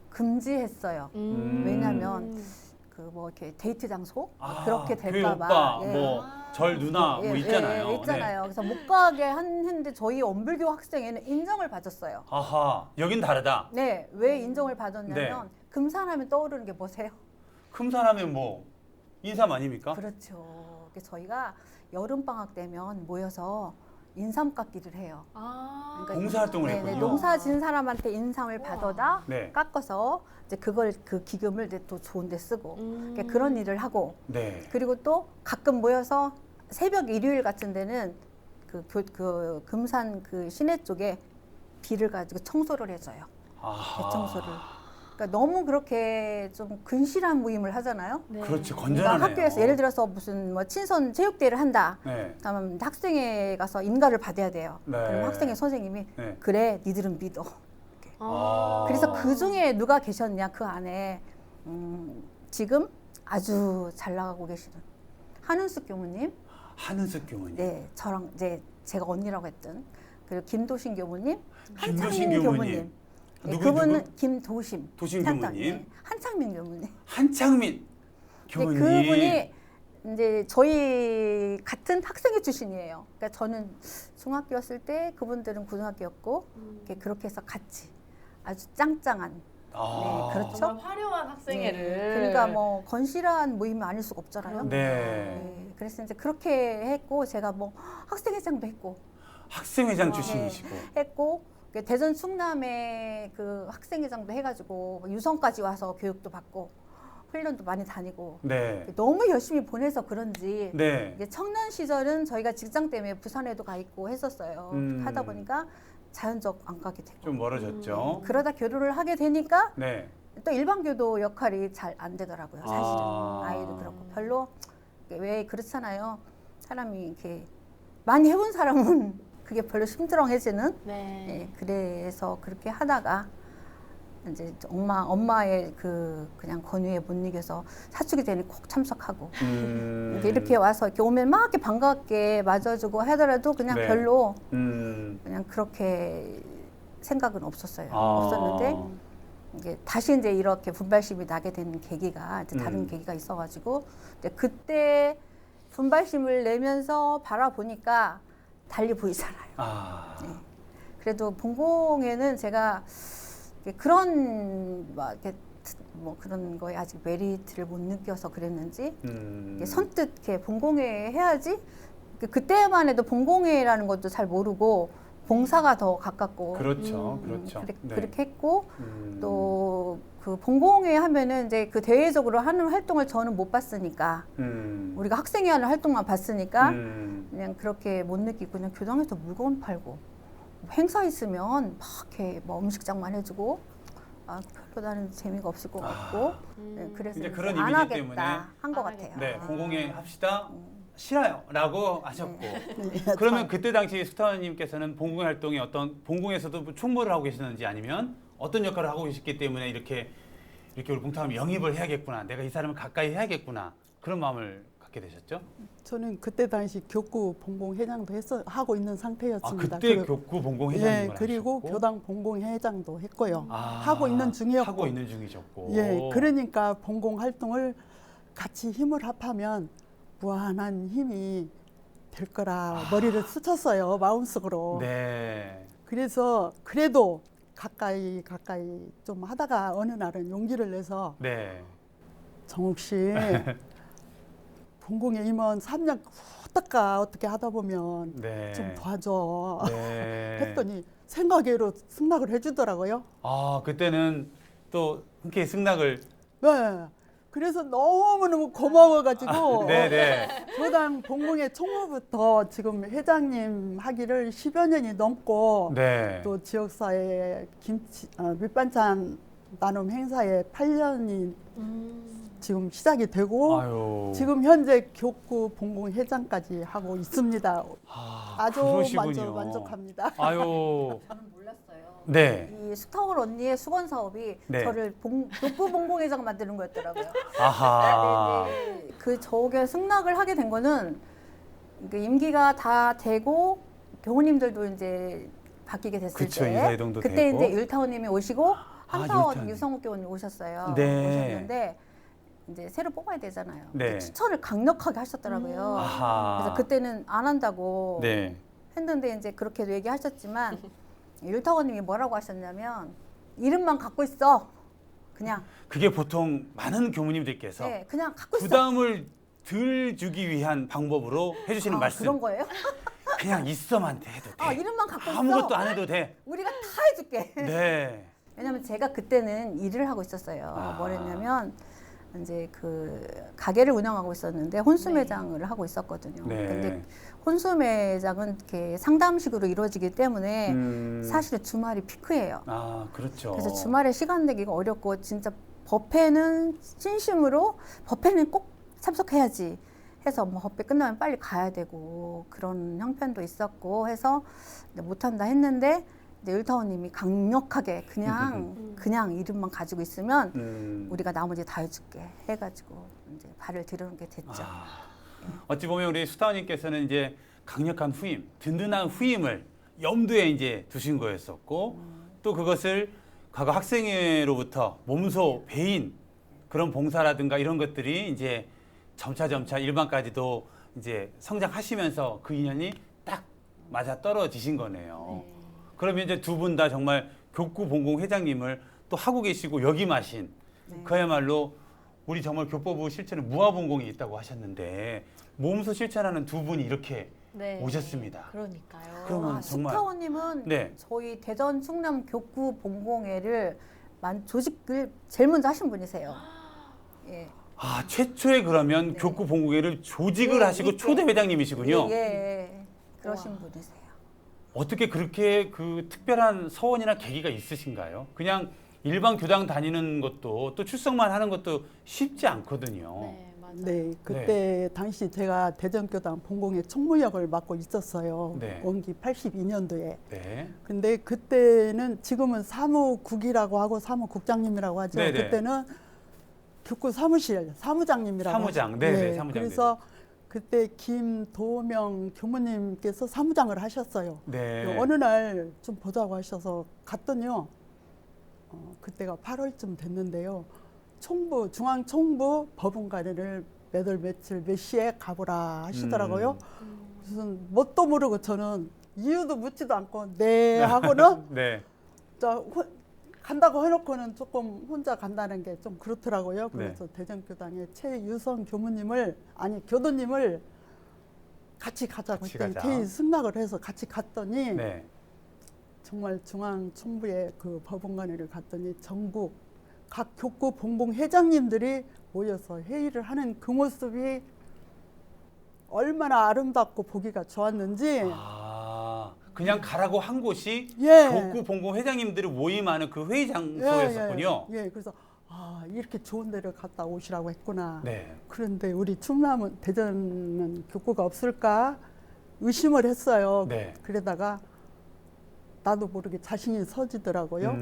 금지했어요. 왜냐면 그 뭐 이렇게 데이트 장소 아, 그렇게 교회 될까봐. 오빠, 예. 뭐 절 누나 뭐 있잖아요. 있잖아요. 그래서 못 가게 했는데 저희 엄불교 학생회는 인정을 받았어요. 아하, 여긴 다르다. 네, 왜 인정을 받았냐면 네. 금산하면 떠오르는 게 뭐세요? 금산하면 뭐 인삼 아닙니까? 그렇죠. 그래서 저희가 여름 방학 되면 모여서 인삼 깎기를 해요. 아. 그러니까 봉사활동을 네네, 했군요. 농사 지은 사람한테 인삼을 받아다 네. 깎아서 이제 그걸 그 기금을 이제 또 좋은데 쓰고 음. 그러니까 그런 일을 하고 네. 그리고 또 가끔 모여서 새벽 일요일 같은 데는 그 금산 그 시내 쪽에 비를 가지고 청소를 해줘요. 아하. 대청소를. 그러니까 너무 그렇게 좀 근실한 모임을 하잖아요. 네. 그렇지, 그러니까 건전하네요. 학교에서 예를 들어서 무슨 뭐 친선 체육대회를 한다. 네. 그러면 학생회 가서 인가를 받아야 돼요. 네. 그럼 학생회 선생님이 네. 그래, 니들은 믿어. 아. 그래서 그 중에 누가 계셨냐 그 안에 지금 아주 잘 나가고 계시는 한은숙 교무님, 한은숙 교무님. 네, 저랑 이제 제가 언니라고 했던 그리고 김도신 교무님, 김도신 한창민 교무님. 교무님. 네, 누구, 그분은 누구? 김도심, 도심 잠깐, 교무님. 네, 한창민 교무님. 한창민 근데 교무님. 그분이 이제 저희 같은 학생회 출신이에요. 그러니까 저는 중학교였을 때 그분들은 고등학교였고 이렇게 그렇게 해서 같이 아주 짱짱한. 아. 네, 그렇죠. 정말 화려한 학생회를. 네, 그러니까 뭐 건실한 모임이 아닐 수가 없잖아요. 네. 네, 그래서 이제 그렇게 했고 제가 뭐 학생회장도 했고 학생회장 네. 출신이시고. 했고 대전 충남에 그 학생회장도 해가지고 유성까지 와서 교육도 받고 훈련도 많이 다니고 네. 너무 열심히 보내서 그런지 네. 이제 청년 시절은 저희가 직장 때문에 부산에도 가 있고 했었어요. 하다 보니까 자연적 안 가게 되고 좀 멀어졌죠. 그러다 교류를 하게 되니까 네. 또 일반교도 역할이 잘 안 되더라고요. 사실은 아. 아이도 그렇고 별로 왜 그렇잖아요. 사람이 이렇게 많이 해본 사람은 그게 별로 힘들어해지는. 네. 네, 그래서 그렇게 하다가 이제 엄마의 그 그냥 권유에 못 이겨서 사춘기 되니 꼭 참석하고 이렇게 와서 이렇게 오면 막 이렇게 반갑게 맞아주고 하더라도 그냥 네. 별로 음. 그냥 그렇게 생각은 없었어요. 아. 없었는데 이게 다시 이제 이렇게 분발심이 나게 된 계기가 이제 다른 계기가 있어가지고 이제 그때 분발심을 내면서 바라보니까 달리 보이잖아요. 아, 네. 그래도 본공에는 제가 그런 막 이렇게 뭐 그런 거에 아직 메리트를 못 느껴서 그랬는지 이게 선뜻 이렇게 본공회 해야지. 그때만 해도 본공회라는 것도 잘 모르고 봉사가 더 가깝고 그렇죠, 그렇죠. 네. 그렇게 했고 또 그 본공회 하면은 이제 그 대외적으로 하는 활동을 저는 못 봤으니까 우리가 학생이 하는 활동만 봤으니까 그냥 그렇게 못 느끼고 그냥 교당에서 물건 팔고 행사 있으면 막 이렇게 뭐 음식장만 해주고 아 별로 나는 재미가 없을 것 같고 네, 그래서 이제 그런 안 이미지 때문에 하겠다 한 것 안 같아요. 네, 공공회 합시다. 싫어요라고 하셨고 네. 그러면 그때 당시 스타원님께서는 본공회 활동에 어떤 본공에서도 뭐 총무를 하고 계시는지 아니면 어떤 역할을 하고 계셨기 때문에 이렇게 우리 봉타원이 영입을 해야겠구나, 내가 이 사람을 가까이 해야겠구나 그런 마음을 갖게 되셨죠? 저는 그때 당시 교구 본공회장도 하고 있는 아 상태였습니다. 그때 교구 본공 회장님을 예, 그리고 하셨고? 교당 본공회장도 했고요. 아, 하고 있는 중이었고. 하고 있는 중이셨고. 예, 그러니까 본공 활동을 같이 힘을 합하면 무한한 힘이 될 거라 머리를 스쳤어요, 마음속으로. 네. 그래서 그래도 가까이 좀 하다가 어느 날은 용기를 내서 네. 정욱 씨 본공에 임원 3년 후다가 어떻게 하다 보면 네. 좀 도와줘 네. 했더니 생각외로 승낙을 해주더라고요. 아 그때는 또 흔쾌히 승낙을. 네. 그래서 너무너무 고마워가지고 네네. 교당 본공회 총무부터 지금 회장님 하기를 10여 년이 넘고 네. 또 지역사회 김치 밑반찬 나눔 행사에 8년이 지금 시작이 되고 아유. 지금 현재 교구 본공회장까지 하고 있습니다. 아주 그러시군요. 만족합니다. 아유. 저는 몰랐어요. 네. 이 스타월 언니의 수건 사업이 네. 저를 교구 본공회장 만드는 거였더라고요. 아하. 네, 그 저게 승낙을 하게 된 거는 그 임기가 다 되고 교우님들도 이제 바뀌게 됐을 그쵸, 때 인사이동도 그때 되고. 이제 일타원님이 오시고 한타원 율타원. 유성욱 교우님 오셨어요. 네. 오셨는데 이제 새로 뽑아야 되잖아요. 네. 추천을 강력하게 하셨더라고요. 아하. 그래서 그때는 안 한다고 네. 했는데 이제 그렇게도 얘기하셨지만 율타원님이 뭐라고 하셨냐면 이름만 갖고 있어. 그냥 그게 보통 많은 교무님들께서 네, 그냥 갖고 있어. 부담을 덜 주기 위한 방법으로 해주시는 말씀. 그런 거예요? 그냥 있어만 돼 해도 돼. 아, 이름만 갖고 있어. 아무것도 안 해도 돼. 우리가 다 해줄게. 네. 왜냐면 제가 그때는 일을 하고 있었어요. 아. 뭐랬냐면 이제 그 가게를 운영하고 있었는데 혼수 네. 매장을 하고 있었거든요. 네. 근데 혼수 매장은 이렇게 상담식으로 이루어지기 때문에 사실은 주말이 피크예요. 아 그렇죠. 그래서 주말에 시간 내기가 어렵고 진짜 법회는 진심으로 법회는 꼭 참석해야지 해서 뭐 법회 끝나면 빨리 가야 되고 그런 형편도 있었고 해서 못한다 했는데 이제 율타원님이 강력하게 그냥 이름만 가지고 있으면 우리가 나머지 다 해줄게 해가지고 이제 발을 들여놓게 됐죠. 어찌 보면 우리 수타원님께서는 이제 강력한 후임, 든든한 후임을 염두에 이제 두신 거였었고 또 그것을 과거 학생회로부터 몸소 배인 그런 봉사라든가 이런 것들이 이제 점차 일반까지도 이제 성장하시면서 그 인연이 딱 맞아 떨어지신 거네요. 네. 그러면 이제 두 분 다 정말 교구 본공 회장님을 또 하고 계시고 역임하신 네. 그야말로 우리 정말 교법부 실천은 무아본공이 있다고 하셨는데 몸소 실천하는 두 분이 이렇게 네. 오셨습니다. 그러니까요. 그러면 정말 스타원님은 네. 저희 대전 충남 교구 본공회를 조직을 제일 먼저 하신 분이세요. 예. 아 최초에 그러면 네. 교구 본공회를 조직을 예, 하시고 이때. 초대 회장님이시군요. 예, 예. 그러신 우와. 분이세요. 어떻게 그렇게 그 특별한 서원이나 계기가 있으신가요? 그냥 일반 교당 다니는 것도 또 출석만 하는 것도 쉽지 않거든요. 네, 맞아요. 네, 그때 당시 제가 대전교당 본공회 총무역을 맡고 있었어요. 네. 원기 82년도에. 네. 근데 그때는 지금은 사무국이라고 하고 사무국장님이라고 하죠. 네네. 그때는 교구 사무실 사무장님이라고 사무장, 하죠. 네네, 네, 사무장. 그래서 그때 김도명 교무님께서 사무장을 하셨어요. 네. 어느 날 좀 보자고 하셔서 갔더니요. 그때가 8월쯤 됐는데요. 중앙 총부 법원관리를 몇 월 며칠 몇 시에 가보라 하시더라고요. 무슨 뭣도 모르고 저는 이유도 묻지도 않고 네 하고는 네. 간다고 해놓고는 조금 혼자 간다는 게 좀 그렇더라고요. 그래서 네. 대전교당의 최유성 교도님을 같이 가자고 같이 했더니 가자. 개인 승낙을 해서 같이 갔더니 네. 정말 중앙 총부의 그 법원관리를 갔더니 전국 각 교구 봉봉 회장님들이 모여서 회의를 하는 그 모습이 얼마나 아름답고 보기가 좋았는지. 그냥 가라고 한 곳이 예. 교구 봉공 회장님들이 모임하는 그 회의 장소였었군요. 예, 그래서 이렇게 좋은 데를 갔다 오시라고 했구나. 네. 그런데 우리 충남은 대전은 교구가 없을까 의심을 했어요. 네. 그러다가 나도 모르게 자신이 서지더라고요.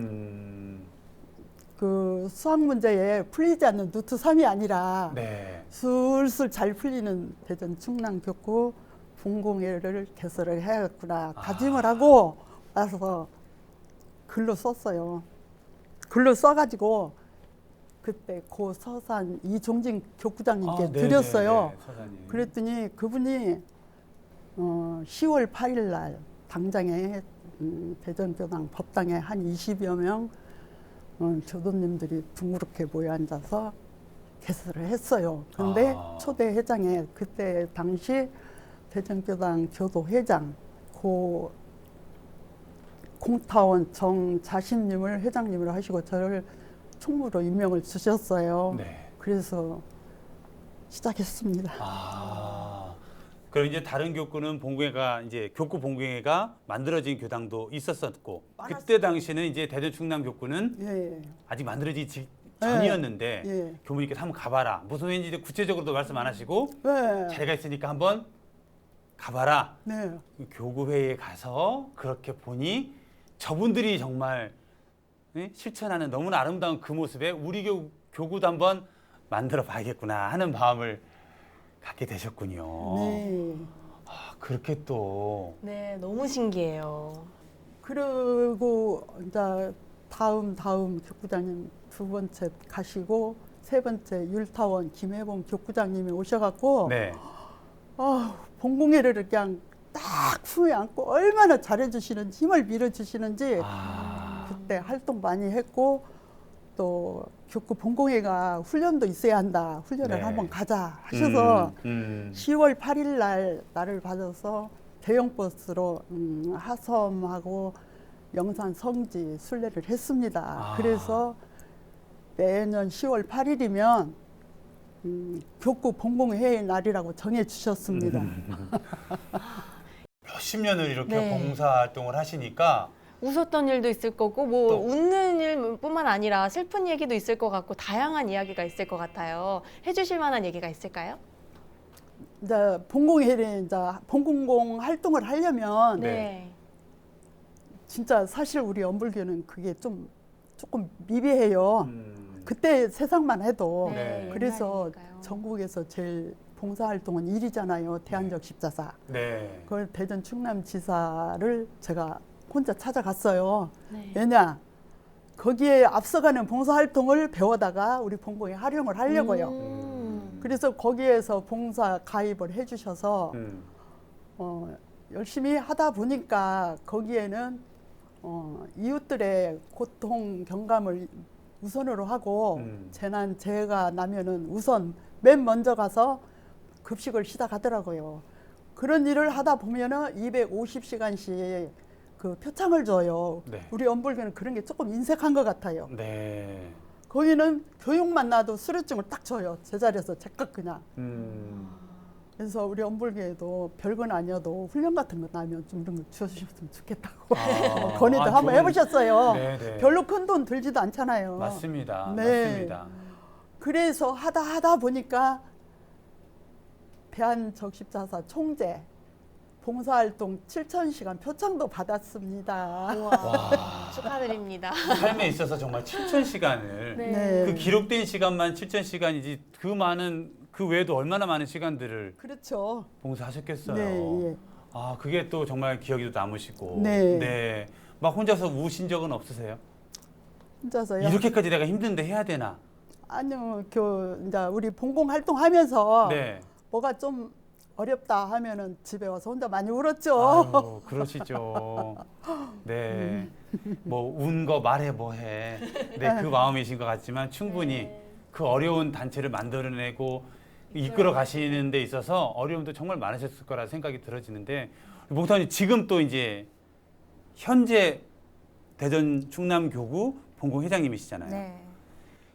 그 수학 문제에 풀리지 않는 루트 3이 아니라 네. 술술 잘 풀리는 대전 충남 교구 봉공회를 개설을 해야겠구나 다짐을 하고 나서 글로 썼어요. 글로 써가지고 그때 고 서산 이종진 교구장님께 드렸어요. 서산님. 그랬더니 그분이 10월 8일 날 당장에 대전교당 법당에 한 20여 명 교도님들이 둥그렇게 모여 앉아서 개설을 했어요. 그런데 초대 회장에 그때 당시 대전교당 교도회장 고 공타원 정자신님을 회장님으로 하시고 저를 총무로 임명을 주셨어요. 네. 그래서 시작했습니다. 그럼 이제 다른 교구는 봉공회가 이제 교구 봉공회가 만들어진 교당도 있었었고 그때 당시는 이제 대전 충남 교구는 예. 아직 만들어지기 전이었는데 예. 교무님께서 한번 가봐라. 무슨 회인지 구체적으로도 말씀 안 하시고 네. 자리가 있으니까 한번 가봐라. 네. 교구회에 가서 그렇게 보니 저분들이 정말 실천하는 너무나 아름다운 그 모습에 우리 교구도 한번 만들어 봐야겠구나 하는 마음을 갖게 되셨군요. 네. 그렇게 또. 네, 너무 신기해요. 그리고 이제 다음 교구장님 두 번째 가시고 세 번째 율타원 김혜봉 교구장님이 오셔갖고 네. 봉공회를 그냥 딱 품에 안고 얼마나 잘해주시는지 힘을 밀어주시는지 그때 활동 많이 했고 또 교구 봉공회가 훈련도 있어야 한다. 훈련을 네. 한번 가자 하셔서 10월 8일 날 나를 받아서 대형 버스로 하섬하고 영산 성지 순례를 했습니다. 그래서 매년 10월 8일이면 교구 봉공회의 날이라고 정해 주셨습니다. 몇십 년을 이렇게 네. 봉사활동을 하시니까 웃었던 일도 있을 거고 뭐 또. 웃는 일뿐만 아니라 슬픈 얘기도 있을 것 같고 다양한 이야기가 있을 것 같아요. 해주실 만한 얘기가 있을까요? 이제 봉공회를 이제 봉공공 활동을 하려면 네. 진짜 사실 우리 엄불교는 그게 조금 미비해요. 그때 세상만 해도 네. 그래서 옛날이니까요. 전국에서 제일 봉사활동은 일이잖아요. 대한적 십자사. 네. 그걸 대전 충남지사를 제가 혼자 찾아갔어요. 네. 왜냐? 거기에 앞서가는 봉사활동을 배워다가 우리 봉공에 활용을 하려고요. 그래서 거기에서 봉사 가입을 해주셔서 열심히 하다 보니까 거기에는 이웃들의 고통 경감을 우선으로 하고 재난 재해가 나면은 우선 맨 먼저 가서 급식을 시작하더라고요. 그런 일을 하다 보면은 250시간씩 그 표창을 줘요. 네. 우리 엄불교는 그런 게 조금 인색한 것 같아요. 네. 거기는 교육만 나도 수료증을 딱 줘요. 제자리에서 제깍 그냥. 그래서 우리 엄불교에도 별건 아니어도 훈련 같은 거 나면 좀 이런 거 주셨으면 좋겠다고 건의도 한번 좋은- 해보셨어요. 네네. 별로 큰 돈 들지도 않잖아요. 맞습니다. 네. 맞습니다. 그래서 하다 보니까 대한적십자사 총재 봉사활동 7,000시간 표창도 받았습니다. 우와, 축하드립니다. 삶에 있어서 정말 7,000시간을 네. 그 기록된 시간만 7,000시간이지 그 많은 그 외에도 얼마나 많은 시간들을 그렇죠. 봉사하셨겠어요. 네, 예. 그게 또 정말 기억에도 남으시고. 네. 네. 막 혼자서 우신 적은 없으세요? 혼자서요. 이렇게까지 내가 힘든데 해야 되나? 아니요, 이제 우리 봉공 활동하면서 네. 뭐가 좀 어렵다 하면은 집에 와서 혼자 많이 울었죠. 아유, 그러시죠. 네. 뭐 운 거 말해 뭐해. 네, 그 마음이신 것 같지만 충분히 그 어려운 단체를 만들어내고 이끌어 가시는 데 있어서 어려움도 정말 많으셨을 거라 생각이 들어지는데 몽타님 지금 또 이제 현재 대전 충남교구 봉공회장님이시잖아요. 네.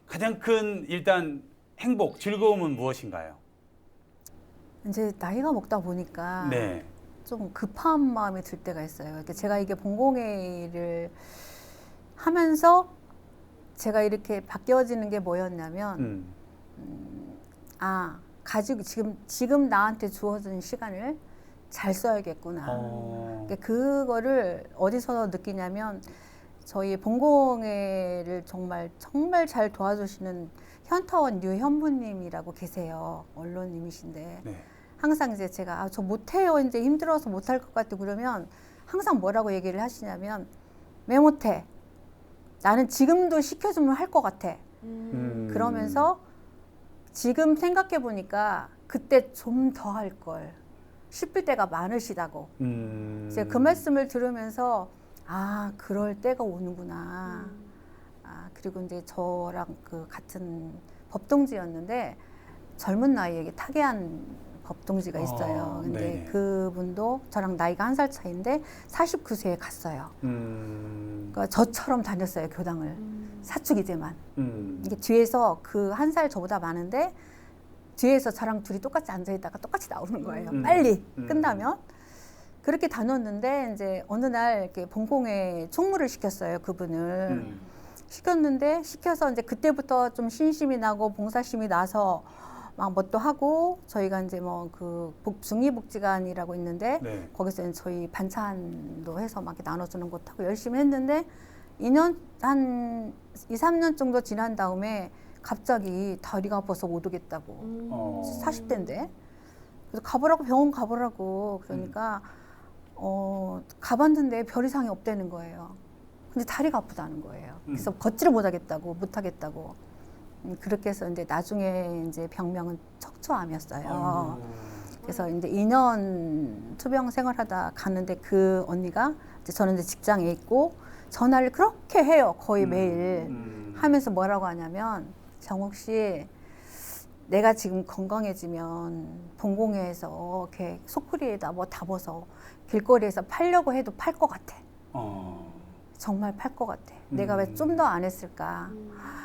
가장 큰 일단 행복, 즐거움은 무엇인가요? 이제 나이가 먹다 보니까 네. 좀 급한 마음이 들 때가 있어요. 그러니까 제가 이게 봉공회를 하면서 제가 이렇게 바뀌어지는 게 뭐였냐면 가지고 지금 나한테 주어진 시간을 잘 써야겠구나. 그러니까 그거를 어디서 느끼냐면 저희 봉공회를 정말 잘 도와주시는 현타원 류현부님이라고 계세요. 언론님이신데 네. 항상 이제 제가 저 못해요. 이제 힘들어서 못할 것 같아 그러면 항상 뭐라고 얘기를 하시냐면 왜 못해? 나는 지금도 시켜주면 할 것 같아. 그러면서 지금 생각해 보니까 그때 좀 더 할 걸 싶을 때가 많으시다고. 이제 그 말씀을 들으면서 그럴 때가 오는구나. 그리고 이제 저랑 그 같은 법동지였는데 젊은 나이에 타계한 법동지가 있어요. 근데 네네. 그분도 저랑 나이가 1살 차이인데 49세에 갔어요. 그러니까 저처럼 다녔어요, 교당을. 사축이제만. 이게 뒤에서 그 1살 저보다 많은데 뒤에서 저랑 둘이 똑같이 앉아있다가 똑같이 나오는 거예요. 빨리 끝나면. 그렇게 다녔는데 이제 어느 날 이렇게 봉공회 총무를 시켰어요, 그분을. 시켜서 이제 그때부터 좀 신심이 나고 봉사심이 나서 막 뭣도 하고 저희가 이제 뭐 그 중리복지관이라고 있는데 네. 거기서 이제 저희 반찬도 해서 막 이렇게 나눠주는 것도 하고 열심히 했는데 한 2, 3년 정도 지난 다음에 갑자기 다리가 아파서 못 오겠다고. 40대인데. 그래서 병원 가보라고. 그러니까 가봤는데 별 이상이 없다는 거예요. 근데 다리가 아프다는 거예요. 그래서 걷지를 못하겠다고. 그렇게 해서 이제 나중에 이제 병명은 척추암이었어요. 그래서 이제 2년 투병 생활하다 가는데 그 언니가 이제 저는 이제 직장에 있고 전화를 그렇게 해요. 거의 매일 하면서 뭐라고 하냐면 정욱 씨 내가 지금 건강해지면 봉공회에서 이렇게 소쿠리에다 뭐 담아서 길거리에서 팔려고 해도 팔 것 같아. 정말 팔 것 같아. 내가 왜 좀 더 안 했을까?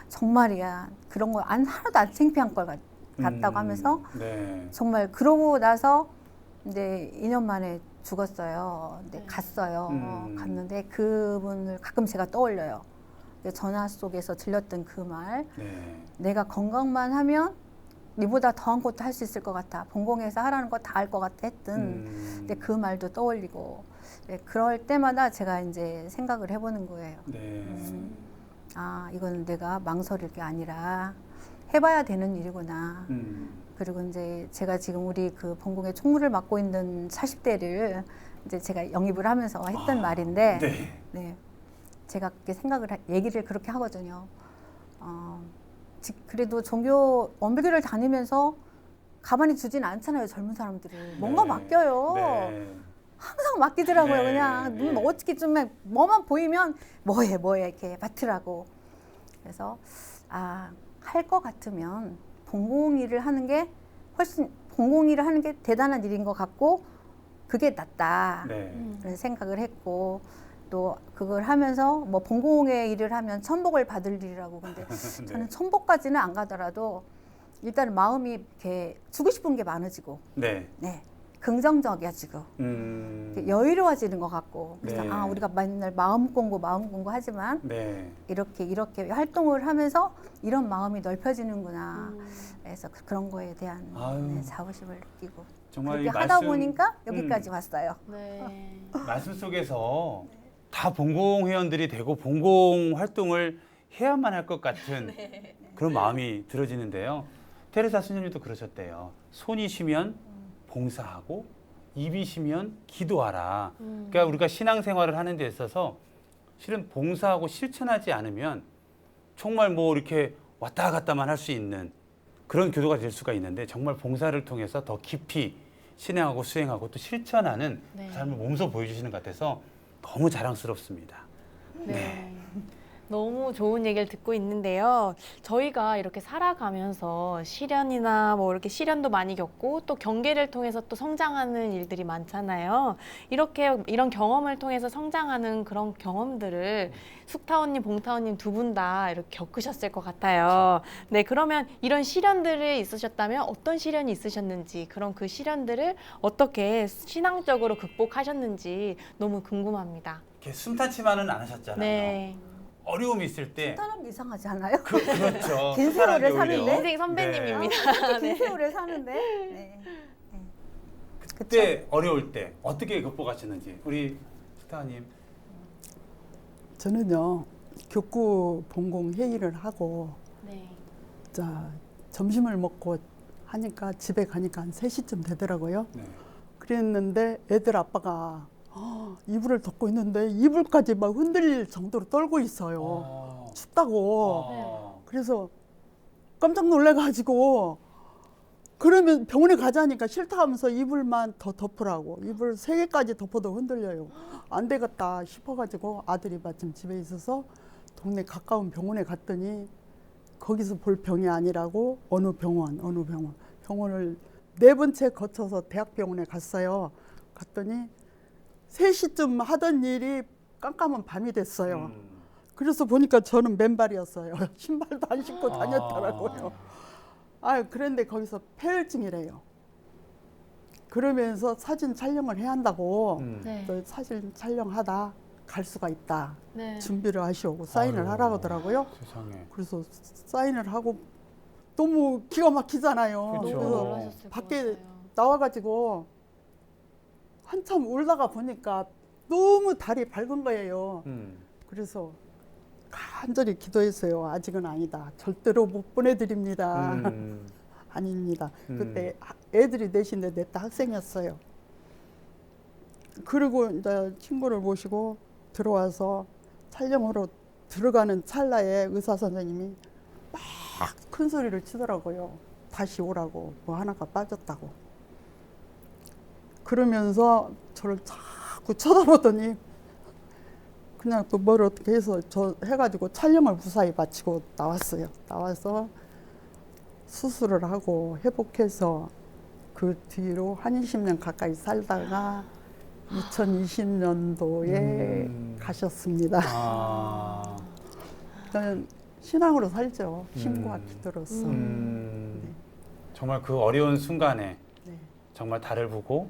정말이야. 그런 거 하나도 안 창피한 걸 같다고 하면서 네. 정말 그러고 나서 이제 2년 만에 죽었어요. 근데 갔어요. 갔는데 그분을 가끔 제가 떠올려요. 전화 속에서 들렸던 그 말. 네. 내가 건강만 하면 니보다 더한 것도 할 수 있을 것 같아. 봉공에서 하라는 거 다 할 것 같아 했던. 근데 그 말도 떠올리고. 네, 그럴 때마다 제가 이제 생각을 해보는 거예요. 네. 이건 내가 망설일 게 아니라 해봐야 되는 일이구나. 그리고 이제 제가 지금 우리 그 봉공의 총무를 맡고 있는 40대를 이제 제가 영입을 하면서 했던 말인데, 네. 네, 제가 그렇게 얘기를 그렇게 하거든요. 그래도 원불교를 다니면서 가만히 두진 않잖아요, 젊은 사람들을. 뭔가 네. 맡겨요. 네. 항상 맡기더라고요. 네. 그냥 네. 어떻게 좀 뭐만 보이면 뭐해 이렇게 맡으라고. 그래서 할 것 같으면 봉공일을 하는 게 대단한 일인 것 같고 그게 낫다. 네. 그런 생각을 했고 또 그걸 하면서 뭐 봉공의 일을 하면 천복을 받을 일이라고. 근데 저는 천복까지는 안 가더라도 일단 마음이 이렇게 주고 싶은 게 많아지고, 네. 네, 긍정적이어지고 여유로워지는 것 같고. 그래서 네. 우리가 맨날 마음 공부 하지만 네. 이렇게 활동을 하면서 이런 마음이 넓혀지는구나. 그래서 그런 거에 대한 아유. 자부심을 느끼고 정말 그렇게 이 하다 말씀, 보니까 여기까지 왔어요. 네. 말씀 속에서 다 봉공 회원들이 되고 봉공 활동을 해야만 할 것 같은 그런 마음이 들어지는데요. 테레사 스님도 그러셨대요. 손이 쉬면 봉사하고 입이 쉬면 기도하라. 그러니까 우리가 신앙생활을 하는 데 있어서 실은 봉사하고 실천하지 않으면 정말 뭐 이렇게 왔다 갔다만 할 수 있는 그런 교도가 될 수가 있는데 정말 봉사를 통해서 더 깊이 실행하고 수행하고 또 실천하는 네. 그 삶을 몸소 보여주시는 것 같아서 너무 자랑스럽습니다. 네. 너무 좋은 얘기를 듣고 있는데요. 저희가 이렇게 살아가면서 시련이나 뭐 이렇게 시련도 많이 겪고 또 경계를 통해서 또 성장하는 일들이 많잖아요. 이렇게 이런 경험을 통해서 성장하는 그런 경험들을 숙타원님, 봉타원님 두 분 다 이렇게 겪으셨을 것 같아요. 네, 그러면 이런 시련들이 있으셨다면 어떤 시련이 있으셨는지, 그런 그 시련들을 어떻게 신앙적으로 극복하셨는지 너무 궁금합니다. 이렇게 순탄치만은 않으셨잖아요. 네. 어려움이 있을 때 사람 이상하지 않아요? 그렇죠. 긴 사람이 세월을 오히려. 사는데? 인생 선배님입니다. 긴 네. 세월을 사는데. 네. 그때 어려울 때 어떻게 극복하셨는지 우리 스타님. 저는요 격구 본공 회의를 하고 네. 자 점심을 먹고 하니까 집에 가니까 한 3시쯤 되더라고요. 네. 그랬는데 애들 아빠가 이불을 덮고 있는데 이불까지 막 흔들릴 정도로 떨고 있어요. 춥다고. 그래서 깜짝 놀래가지고 그러면 병원에 가자니까 싫다 하면서 이불만 더 덮으라고. 이불 3개까지 덮어도 흔들려요. 안 되겠다 싶어가지고 아들이 마침 집에 있어서 동네 가까운 병원에 갔더니 거기서 볼 병이 아니라고 어느 병원을 4번째 거쳐서 대학병원에 갔어요. 갔더니 3시쯤 하던 일이 깜깜한 밤이 됐어요. 그래서 보니까 저는 맨발이었어요. 신발도 안 신고 다녔더라고요. 그런데 거기서 폐혈증이래요. 그러면서 사진 촬영을 해야 한다고 네. 또 사진 촬영하다 갈 수가 있다. 네. 준비를 하시오고 사인을 하라고 하더라고요. 세상에. 그래서 사인을 하고 너무 기가 막히잖아요. 그렇죠. 너무 그래서 놀라셨을 것 밖에 같아요. 나와가지고 한참 울다가 보니까 너무 달이 밝은 거예요. 그래서 간절히 기도했어요. 아직은 아니다. 절대로 못 보내드립니다. 아닙니다. 그때 애들이 넷인데 넷 다 학생이었어요. 그리고 이제 친구를 모시고 들어와서 촬영으로 들어가는 찰나에 의사 선생님이 막 큰 소리를 치더라고요. 다시 오라고. 뭐 하나가 빠졌다고. 그러면서 저를 자꾸 쳐다보더니 그냥 또 뭘 어떻게 해서 저 해가지고 촬영을 무사히 마치고 나왔어요. 나와서 수술을 하고 회복해서 그 뒤로 한 20년 가까이 살다가 2020년도에 가셨습니다. 저는 신앙으로 살죠. 힘과 기도로서. 정말 그 어려운 순간에 네. 정말 달을 보고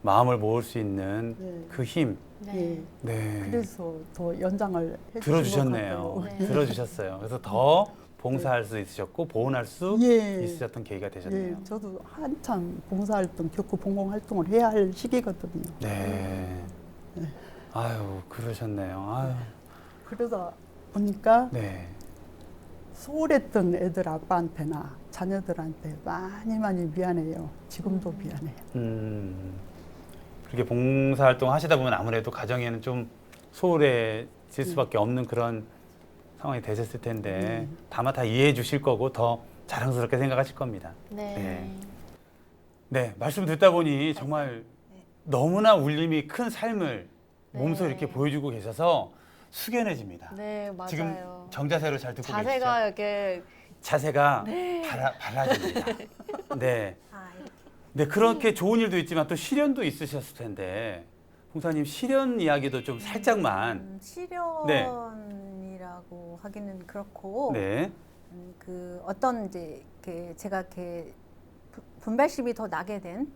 마음을 모을 수 있는 네. 그 힘. 네. 네. 그래서 더 연장을 해주신 들어주셨네요. 것 같아요. 네. 들어주셨어요. 그래서 더 봉사할 수 있으셨고 보온할 수 예. 있으셨던 계기가 되셨네요. 예, 저도 한참 봉사활동, 격구 봉공 활동을 해야 할 시기거든요. 네. 아유 그러셨네요. 아유. 그러다 보니까 네. 소홀했던 애들 아빠한테나 자녀들한테 많이 미안해요. 지금도 미안해요. 그렇게 봉사활동 하시다 보면 아무래도 가정에는 좀 소홀해질 수밖에 없는 그런 상황이 되셨을 텐데 다만 다 이해해 주실 거고 더 자랑스럽게 생각하실 겁니다. 네. 네, 말씀 듣다 보니 정말 너무나 울림이 큰 삶을 몸소 네. 이렇게 보여주고 계셔서 숙연해집니다. 네, 맞아요. 지금 정자세로 잘 듣고 계시죠? 자세가 이렇게 자세가 밝아집니다. 네. 네, 그렇게 좋은 일도 있지만 또 시련도 있으셨을 텐데 봉사님 시련 이야기도 좀 살짝만. 시련이라고 하기는 그렇고 네. 그 어떤 이제 제가 분별심이 더 나게 된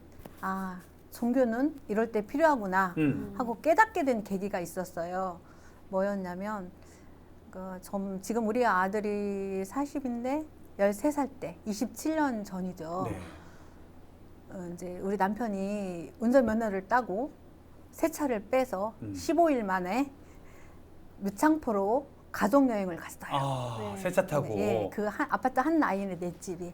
종교는 이럴 때 필요하구나 하고 깨닫게 된 계기가 있었어요. 뭐였냐면 지금 우리 아들이 40인데 13살 때 27년 전이죠. 네. 이제 우리 남편이 운전면허를 따고 새 차를 빼서 15일 만에 무창포로 가족여행을 갔어요. 새 차 타고. 예, 그 아파트 한 라인에 내 집이.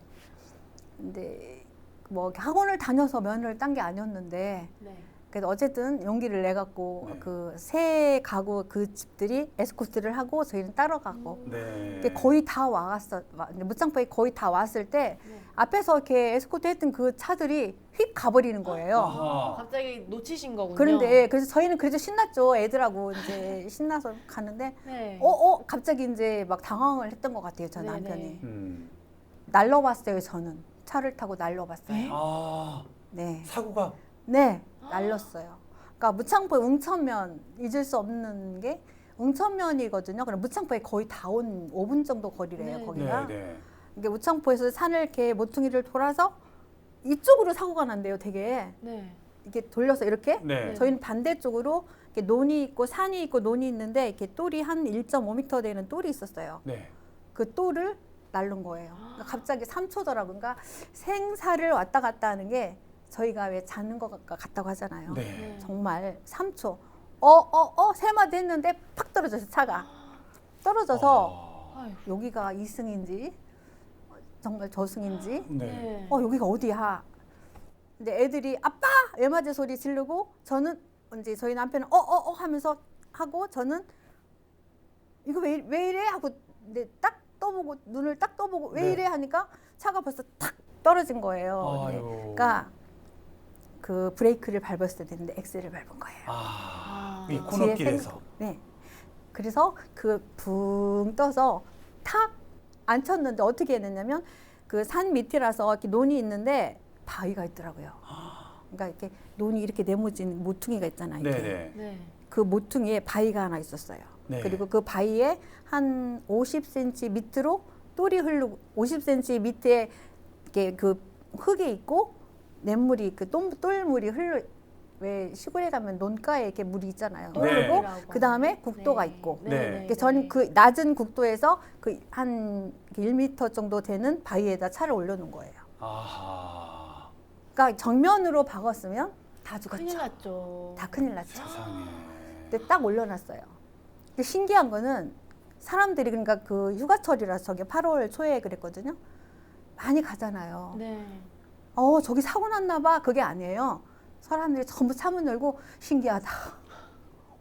근데 뭐 학원을 다녀서 면허를 딴 게 아니었는데 네. 그래서 어쨌든 용기를 내 갖고 네. 그 새 가구 그 집들이 에스코트를 하고 저희는 따라가고 네. 이게 거의 다 와갔어. 무창포에 거의 다 왔을 때 네. 앞에서 이렇게 에스코트 했던 그 차들이 휙 가버리는 거예요. 아하. 갑자기 놓치신 거군요. 그런데 그래서 저희는 그래도 신났죠. 애들하고 이제 신나서 가는데 네. 갑자기 이제 막 당황을 했던 것 같아요. 저 네네. 남편이. 음. 날려봤어요. 저는 차를 타고 날려봤어요. 네? 아, 네, 사고가 네, 날렸어요. 그러니까 무창포 웅천면 잊을 수 없는 게 웅천면이거든요. 그럼 무창포에 거의 다 온 5분 정도 거리래요. 네, 거기가. 네. 이게 무창포에서 산을 이렇게 모퉁이를 돌아서 이쪽으로 사고가 난대요. 되게 네. 이렇게 돌려서 이렇게. 네. 저희는 반대쪽으로 이렇게 논이 있고 산이 있고 논이 있는데 이렇게 똘이 한 1.5m 되는 똘이 있었어요. 네. 그 똘을 날른 거예요. 그러니까 갑자기 3초더라고요. 그러니까 생사를 왔다 갔다 하는 게 저희가 왜 자는 것 같다고 하잖아요. 네. 정말 3초. 세 마디 했는데 팍 떨어져서 차가. 떨어져서 아, 아유. 여기가 이승인지 정말 저승인지 네. 여기가 어디야? 근데 애들이 아빠 외맞이 소리 지르고 저는 이제 저희 남편은 하면서 하고 저는 이거 왜 이래 하고 근데 딱 떠보고 눈을 딱 떠보고 왜 네. 이래 하니까 차가 벌써 탁 떨어진 거예요. 근데 아유. 그러니까 그 브레이크를 밟았어야 되는데 엑셀을 밟은 거예요. 아, 이 뒤에 코너길에서. 네. 그래서 그 붕 떠서 탁 안 쳤는데 어떻게 했느냐면 그 산 밑이라서 이렇게 논이 있는데 바위가 있더라고요. 그러니까 이렇게 논이 이렇게 네모진 모퉁이가 있잖아요. 이렇게. 네네. 네. 그 모퉁이에 바위가 하나 있었어요. 네. 그리고 그 바위에 한 50cm 밑으로 똘이 흐르고 50cm 밑에 이렇게 그 흙이 있고 냇물이 그 똘물이 왜 시골에 가면 논가에 이렇게 물이 있잖아요. 네. 흐르고 똘이라고 그 다음에 하는데. 국도가 네. 있고. 네. 저는 그 낮은 국도에서 그 한 1m 정도 되는 바위에다 차를 올려놓은 거예요. 아하. 그러니까 정면으로 박았으면 다 큰일 죽었죠. 났죠. 다 큰일 났죠. 세상에. 근데 딱 올려놨어요. 근데 신기한 거는 사람들이 그러니까 그 휴가철이라서 저게 8월 초에 그랬거든요. 많이 가잖아요. 네. 저기 사고 났나 봐. 그게 아니에요. 사람들이 전부 차문 열고 신기하다.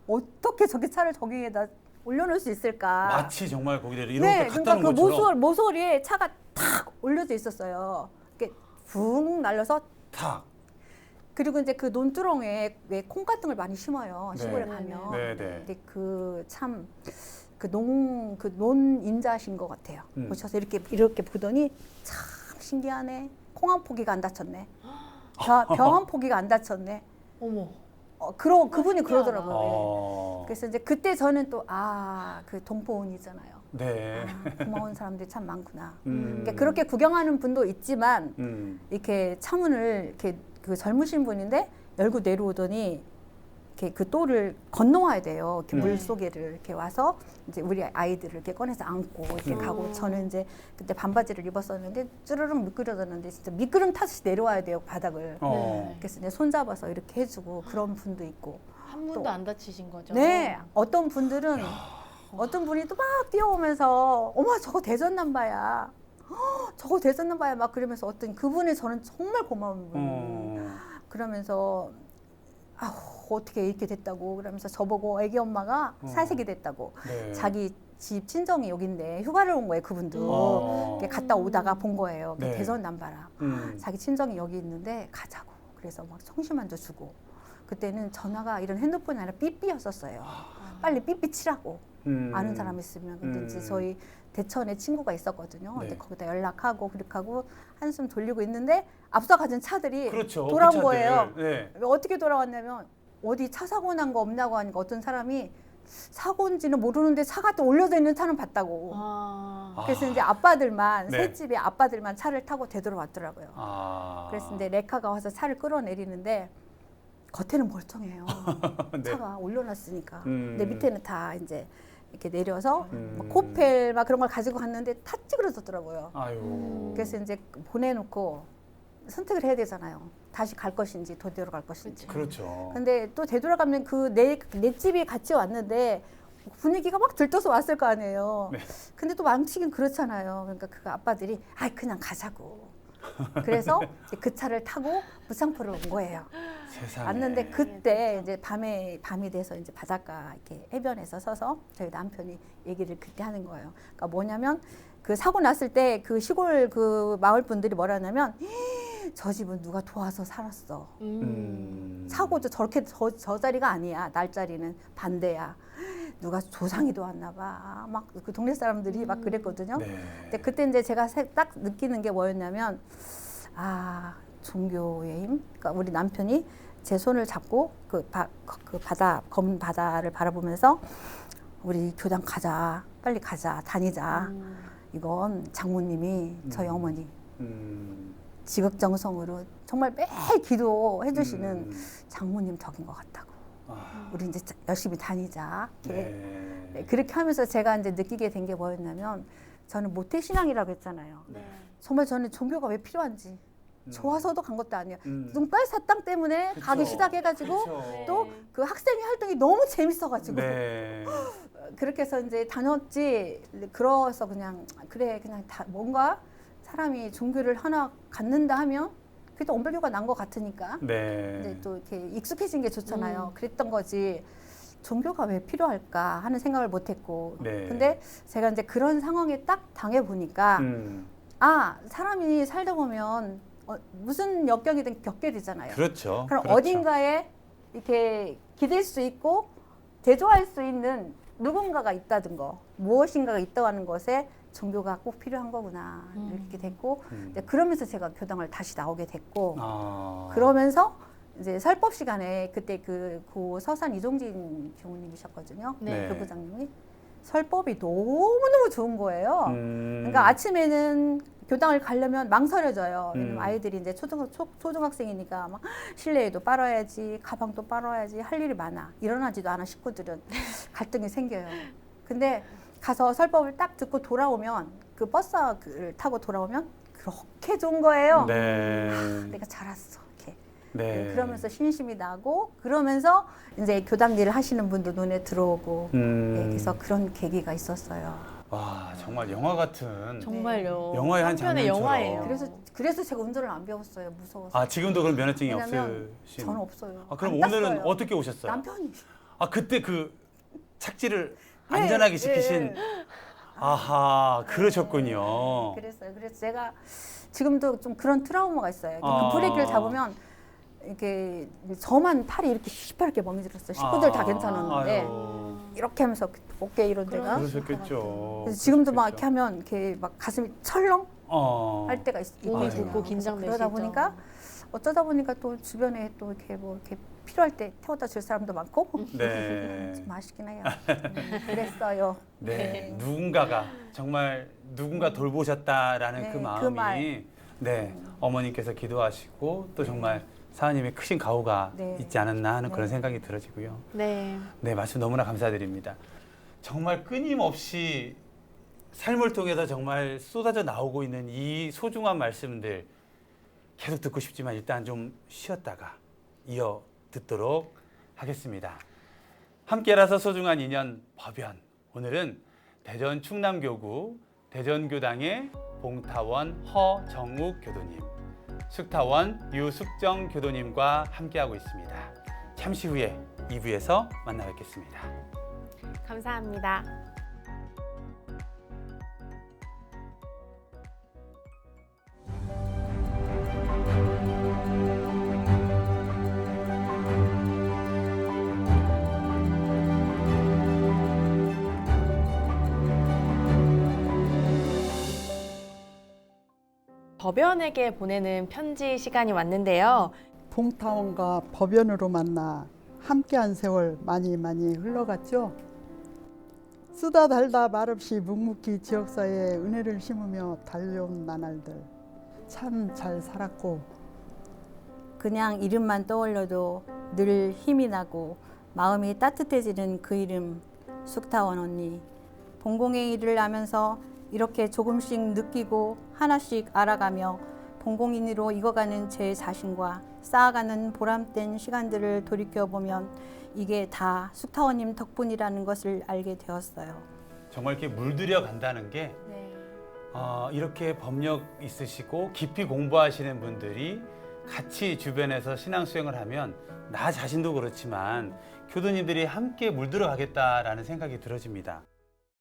어떻게 저기 차를 저기에다 올려놓을 수 있을까? 마치 정말 거기다 이렇게 네, 갖다 그러니까 놓은 그 것처럼 모서리에 차가 탁 올려져 있었어요. 이렇게 붕 날려서 탁. 그리고 이제 그 논두렁에 왜 콩 같은 걸 많이 심어요. 네. 시골에 네, 가면. 네, 네. 근데 논 인자신 것 같아요. 음. 오셔서 이렇게 보더니 참 신기하네. 콩 한 포기가 안 다쳤네. 병 한 포기가 안 다쳤네. 어머. 그분이 신기하다. 그러더라고요. 네. 어. 그래서 이제 그때 저는 또 그 동포운이잖아요. 네. 고마운 사람들이 참 많구나. 음. 그러니까 그렇게 구경하는 분도 있지만 이렇게 차문을 이렇게 그 젊으신 분인데 열고 내려오더니 이렇게 그 똘을 건너와야 돼요. 이렇게 물 속에를 이렇게 와서 이제 우리 아이들을 이렇게 꺼내서 안고 이렇게 가고 저는 이제 그때 반바지를 입었었는데 쭈르륵 미끄러졌는데 진짜 미끄럼 타듯이 내려와야 돼요 바닥을. 어. 그래서 이제 손잡아서 이렇게 해주고 그런 분도 있고. 한 분도 안 다치신 거죠? 네, 어떤 분들은 어떤 분이 또 막 뛰어오면서 어머 저거 대전 남바야. 저거 대전 남바야 막 그러면서 어떤 그분이 저는 정말 고마운 분. 그러면서 어떻게 이렇게 됐다고 그러면서 저보고 애기 엄마가 사색이 됐다고 네. 자기 집 친정이 여긴데 휴가를 온 거예요 그분도 이렇게 갔다 오다가 본 거예요. 네. 대전 남바라. 자기 친정이 여기 있는데 가자고. 그래서 막 청심환도 주고 그때는 전화가 이런 핸드폰이 아니라 삐삐였었어요. 빨리 삐삐 치라고 아는 사람 있으면. 근데 이제 저희 대천에 친구가 있었거든요. 네. 근데 거기다 연락하고 그렇게 하고 한숨 돌리고 있는데 앞서가던 차들이 그렇죠. 돌아온 그 차들. 거예요. 네. 어떻게 돌아왔냐면 어디 차 사고 난 거 없냐고 하니까 어떤 사람이 사고인지는 모르는데 차가 또 올려져 있는 차는 봤다고. 그래서 이제 아빠들만 네. 새 집에 아빠들만 차를 타고 되돌아왔더라고요. 아. 그래서 이제 레카가 와서 차를 끌어내리는데 겉에는 멀쩡해요. 네. 차가 올려놨으니까. 근데 밑에는 다 이제 이렇게 내려서 음. 막 코펠 막 그런 걸 가지고 갔는데 다 찌그러졌더라고요. 아유. 그래서 이제 보내놓고 선택을 해야 되잖아요. 다시 갈 것인지 되돌아갈 것인지. 그렇죠. 근데 또 되돌아가면 그 내 집이 같이 왔는데 분위기가 막 들떠서 왔을 거 아니에요. 네. 근데 또 망치긴 그렇잖아요. 그러니까 그 아빠들이 그냥 가자고. 그래서 이제 그 차를 타고 무창포를 온 거예요. 세상에. 왔는데 그때 이제 밤이 돼서 이제 바닷가 이렇게 해변에서 서서 저희 남편이 얘기를 그때 하는 거예요. 그러니까 뭐냐면 그 사고 났을 때 그 시골 그 마을 분들이 뭐라 하냐면 저 집은 누가 도와서 살았어. 사고도 저렇게 저 자리가 아니야. 날짜리는 반대야. 누가 조상이 도왔나 봐. 막 그 동네 사람들이 막 그랬거든요. 네. 근데 그때 이제 제가 딱 느끼는 게 뭐였냐면 아 종교의 힘. 그러니까 우리 남편이 제 손을 잡고 그 바다 검은 바다를 바라보면서 우리 교당 가자. 빨리 가자. 다니자. 이건 장모님이 저희 어머니 지극정성으로 정말 매일 기도해 주시는 장모님 덕인 것 같다고. 아, 우리 이제 열심히 다니자. 이렇게. 네. 네, 그렇게 하면서 제가 이제 느끼게 된 게 뭐였냐면 저는 모태신앙이라고 했잖아요. 네. 정말 저는 종교가 왜 필요한지 좋아서도 간 것도 아니에요. 음. 눈깔 사탕 때문에 그쵸. 가기 시작해가지고 그쵸. 또 그 학생 활동이 너무 재밌어가지고 네. 그렇게 해서 이제 다녔지. 그래서 그냥 그래 그냥 다 뭔가 사람이 종교를 하나 갖는다 하면 그게 또 언불교가 난 것 같으니까 네. 이제 또 이렇게 익숙해진 게 좋잖아요. 그랬던 거지. 종교가 왜 필요할까 하는 생각을 못했고. 네. 근데 제가 이제 그런 상황에 딱 당해 보니까 아 사람이 살다 보면 무슨 역경이든 겪게 되잖아요. 그렇죠. 그럼 그렇죠. 어딘가에 이렇게 기댈 수 있고 대조할 수 있는 누군가가 있다든 거 무엇인가가 있다고 하는 것에 종교가 꼭 필요한 거구나 이렇게 됐고 이제 그러면서 제가 교당을 다시 나오게 됐고 아. 그러면서 이제 설법 시간에 그때 고 서산 이종진 교우님이셨거든요. 네. 교부장님이 설법이 너무너무 좋은 거예요. 그러니까 아침에는 교당을 가려면 망설여져요. 왜냐면 아이들이 이제 초등학생이니까 막 실내에도 빨아야지, 가방도 빨아야지 할 일이 많아. 일어나지도 않아 식구들은 갈등이 생겨요. 근데 가서 설법을 딱 듣고 돌아오면 그 버스를 타고 돌아오면 그렇게 좋은 거예요. 네. 내가 잘 왔어. 이렇게. 네. 그러면서 신심이 나고 그러면서 이제 교당 일을 하시는 분도 눈에 들어오고 네, 그래서 그런 계기가 있었어요. 와, 정말 영화 같은. 정말요. 영화의 한 한편의 장면처럼. 영화예요. 그래서 제가 운전을 안 배웠어요. 무서워서. 아, 지금도 그런 면허증이 왜냐면 없으신. 저는 없어요. 아, 그럼 안 오늘은 땄어요. 어떻게 오셨어요? 남편이. 아, 그때 그 착지를 네, 안전하게 시키신. 네. 아하, 그러셨군요. 그랬어요. 그래서 제가 지금도 좀 그런 트라우마가 있어요. 아. 그 브레이크를 잡으면 이렇게 저만 팔이 이렇게 시퍼렇게 멍해들었어요. 식구들 다 괜찮았는데 아유, 이렇게 하면서 어깨 이런 데가. 그러셨겠죠. 그래서 지금도 막 이렇게 그러셨겠죠. 하면 이렇게 막 가슴이 철렁 할 때가 몸이 있거든요. 붓고 긴장되시죠. 그러다 보니까 어쩌다 보니까 또 주변에 또 이렇게 뭐 이렇게 필요할 때 태워다 줄 사람도 많고 네. 좀 아쉽긴 해요. 그랬어요. 네. 누군가가 정말 누군가 돌보셨다라는 네, 그 그 마음이 말. 네. 어머니께서 기도하시고 또 정말 사장님의 크신 가호가 네. 있지 않았나 하는 그런 네. 생각이 들어지고요. 네. 네, 말씀 너무나 감사드립니다. 정말 끊임없이 삶을 통해서 정말 쏟아져 나오고 있는 이 소중한 말씀들 계속 듣고 싶지만 일단 좀 쉬었다가 이어 듣도록 하겠습니다. 함께라서 소중한 인연 법연. 오늘은 대전 충남교구 대전교당의 봉타원 허정욱 교도님, 숙타원 유숙정 교도님과 함께하고 있습니다. 잠시 후에 2부에서 만나 뵙겠습니다. 감사합니다. 법연에게 보내는 편지 시간이 왔는데요. 봉타원과 법연으로 만나 함께한 세월 많이 흘러갔죠. 쓰다 달다 말없이 묵묵히 지역사회에 은혜를 심으며 달려온 나날들 참 잘 살았고 그냥 이름만 떠올려도 늘 힘이 나고 마음이 따뜻해지는 그 이름 숙타원 언니. 봉공의 일을 하면서 이렇게 조금씩 느끼고 하나씩 알아가며 봉공인으로 익어가는 제 자신과 쌓아가는 보람된 시간들을 돌이켜보면 이게 다 숙타원님 덕분이라는 것을 알게 되었어요. 정말 이렇게 물들여 간다는 게 네. 이렇게 법력 있으시고 깊이 공부하시는 분들이 같이 주변에서 신앙 수행을 하면 나 자신도 그렇지만 교도님들이 함께 물들어 가겠다라는 생각이 들어집니다.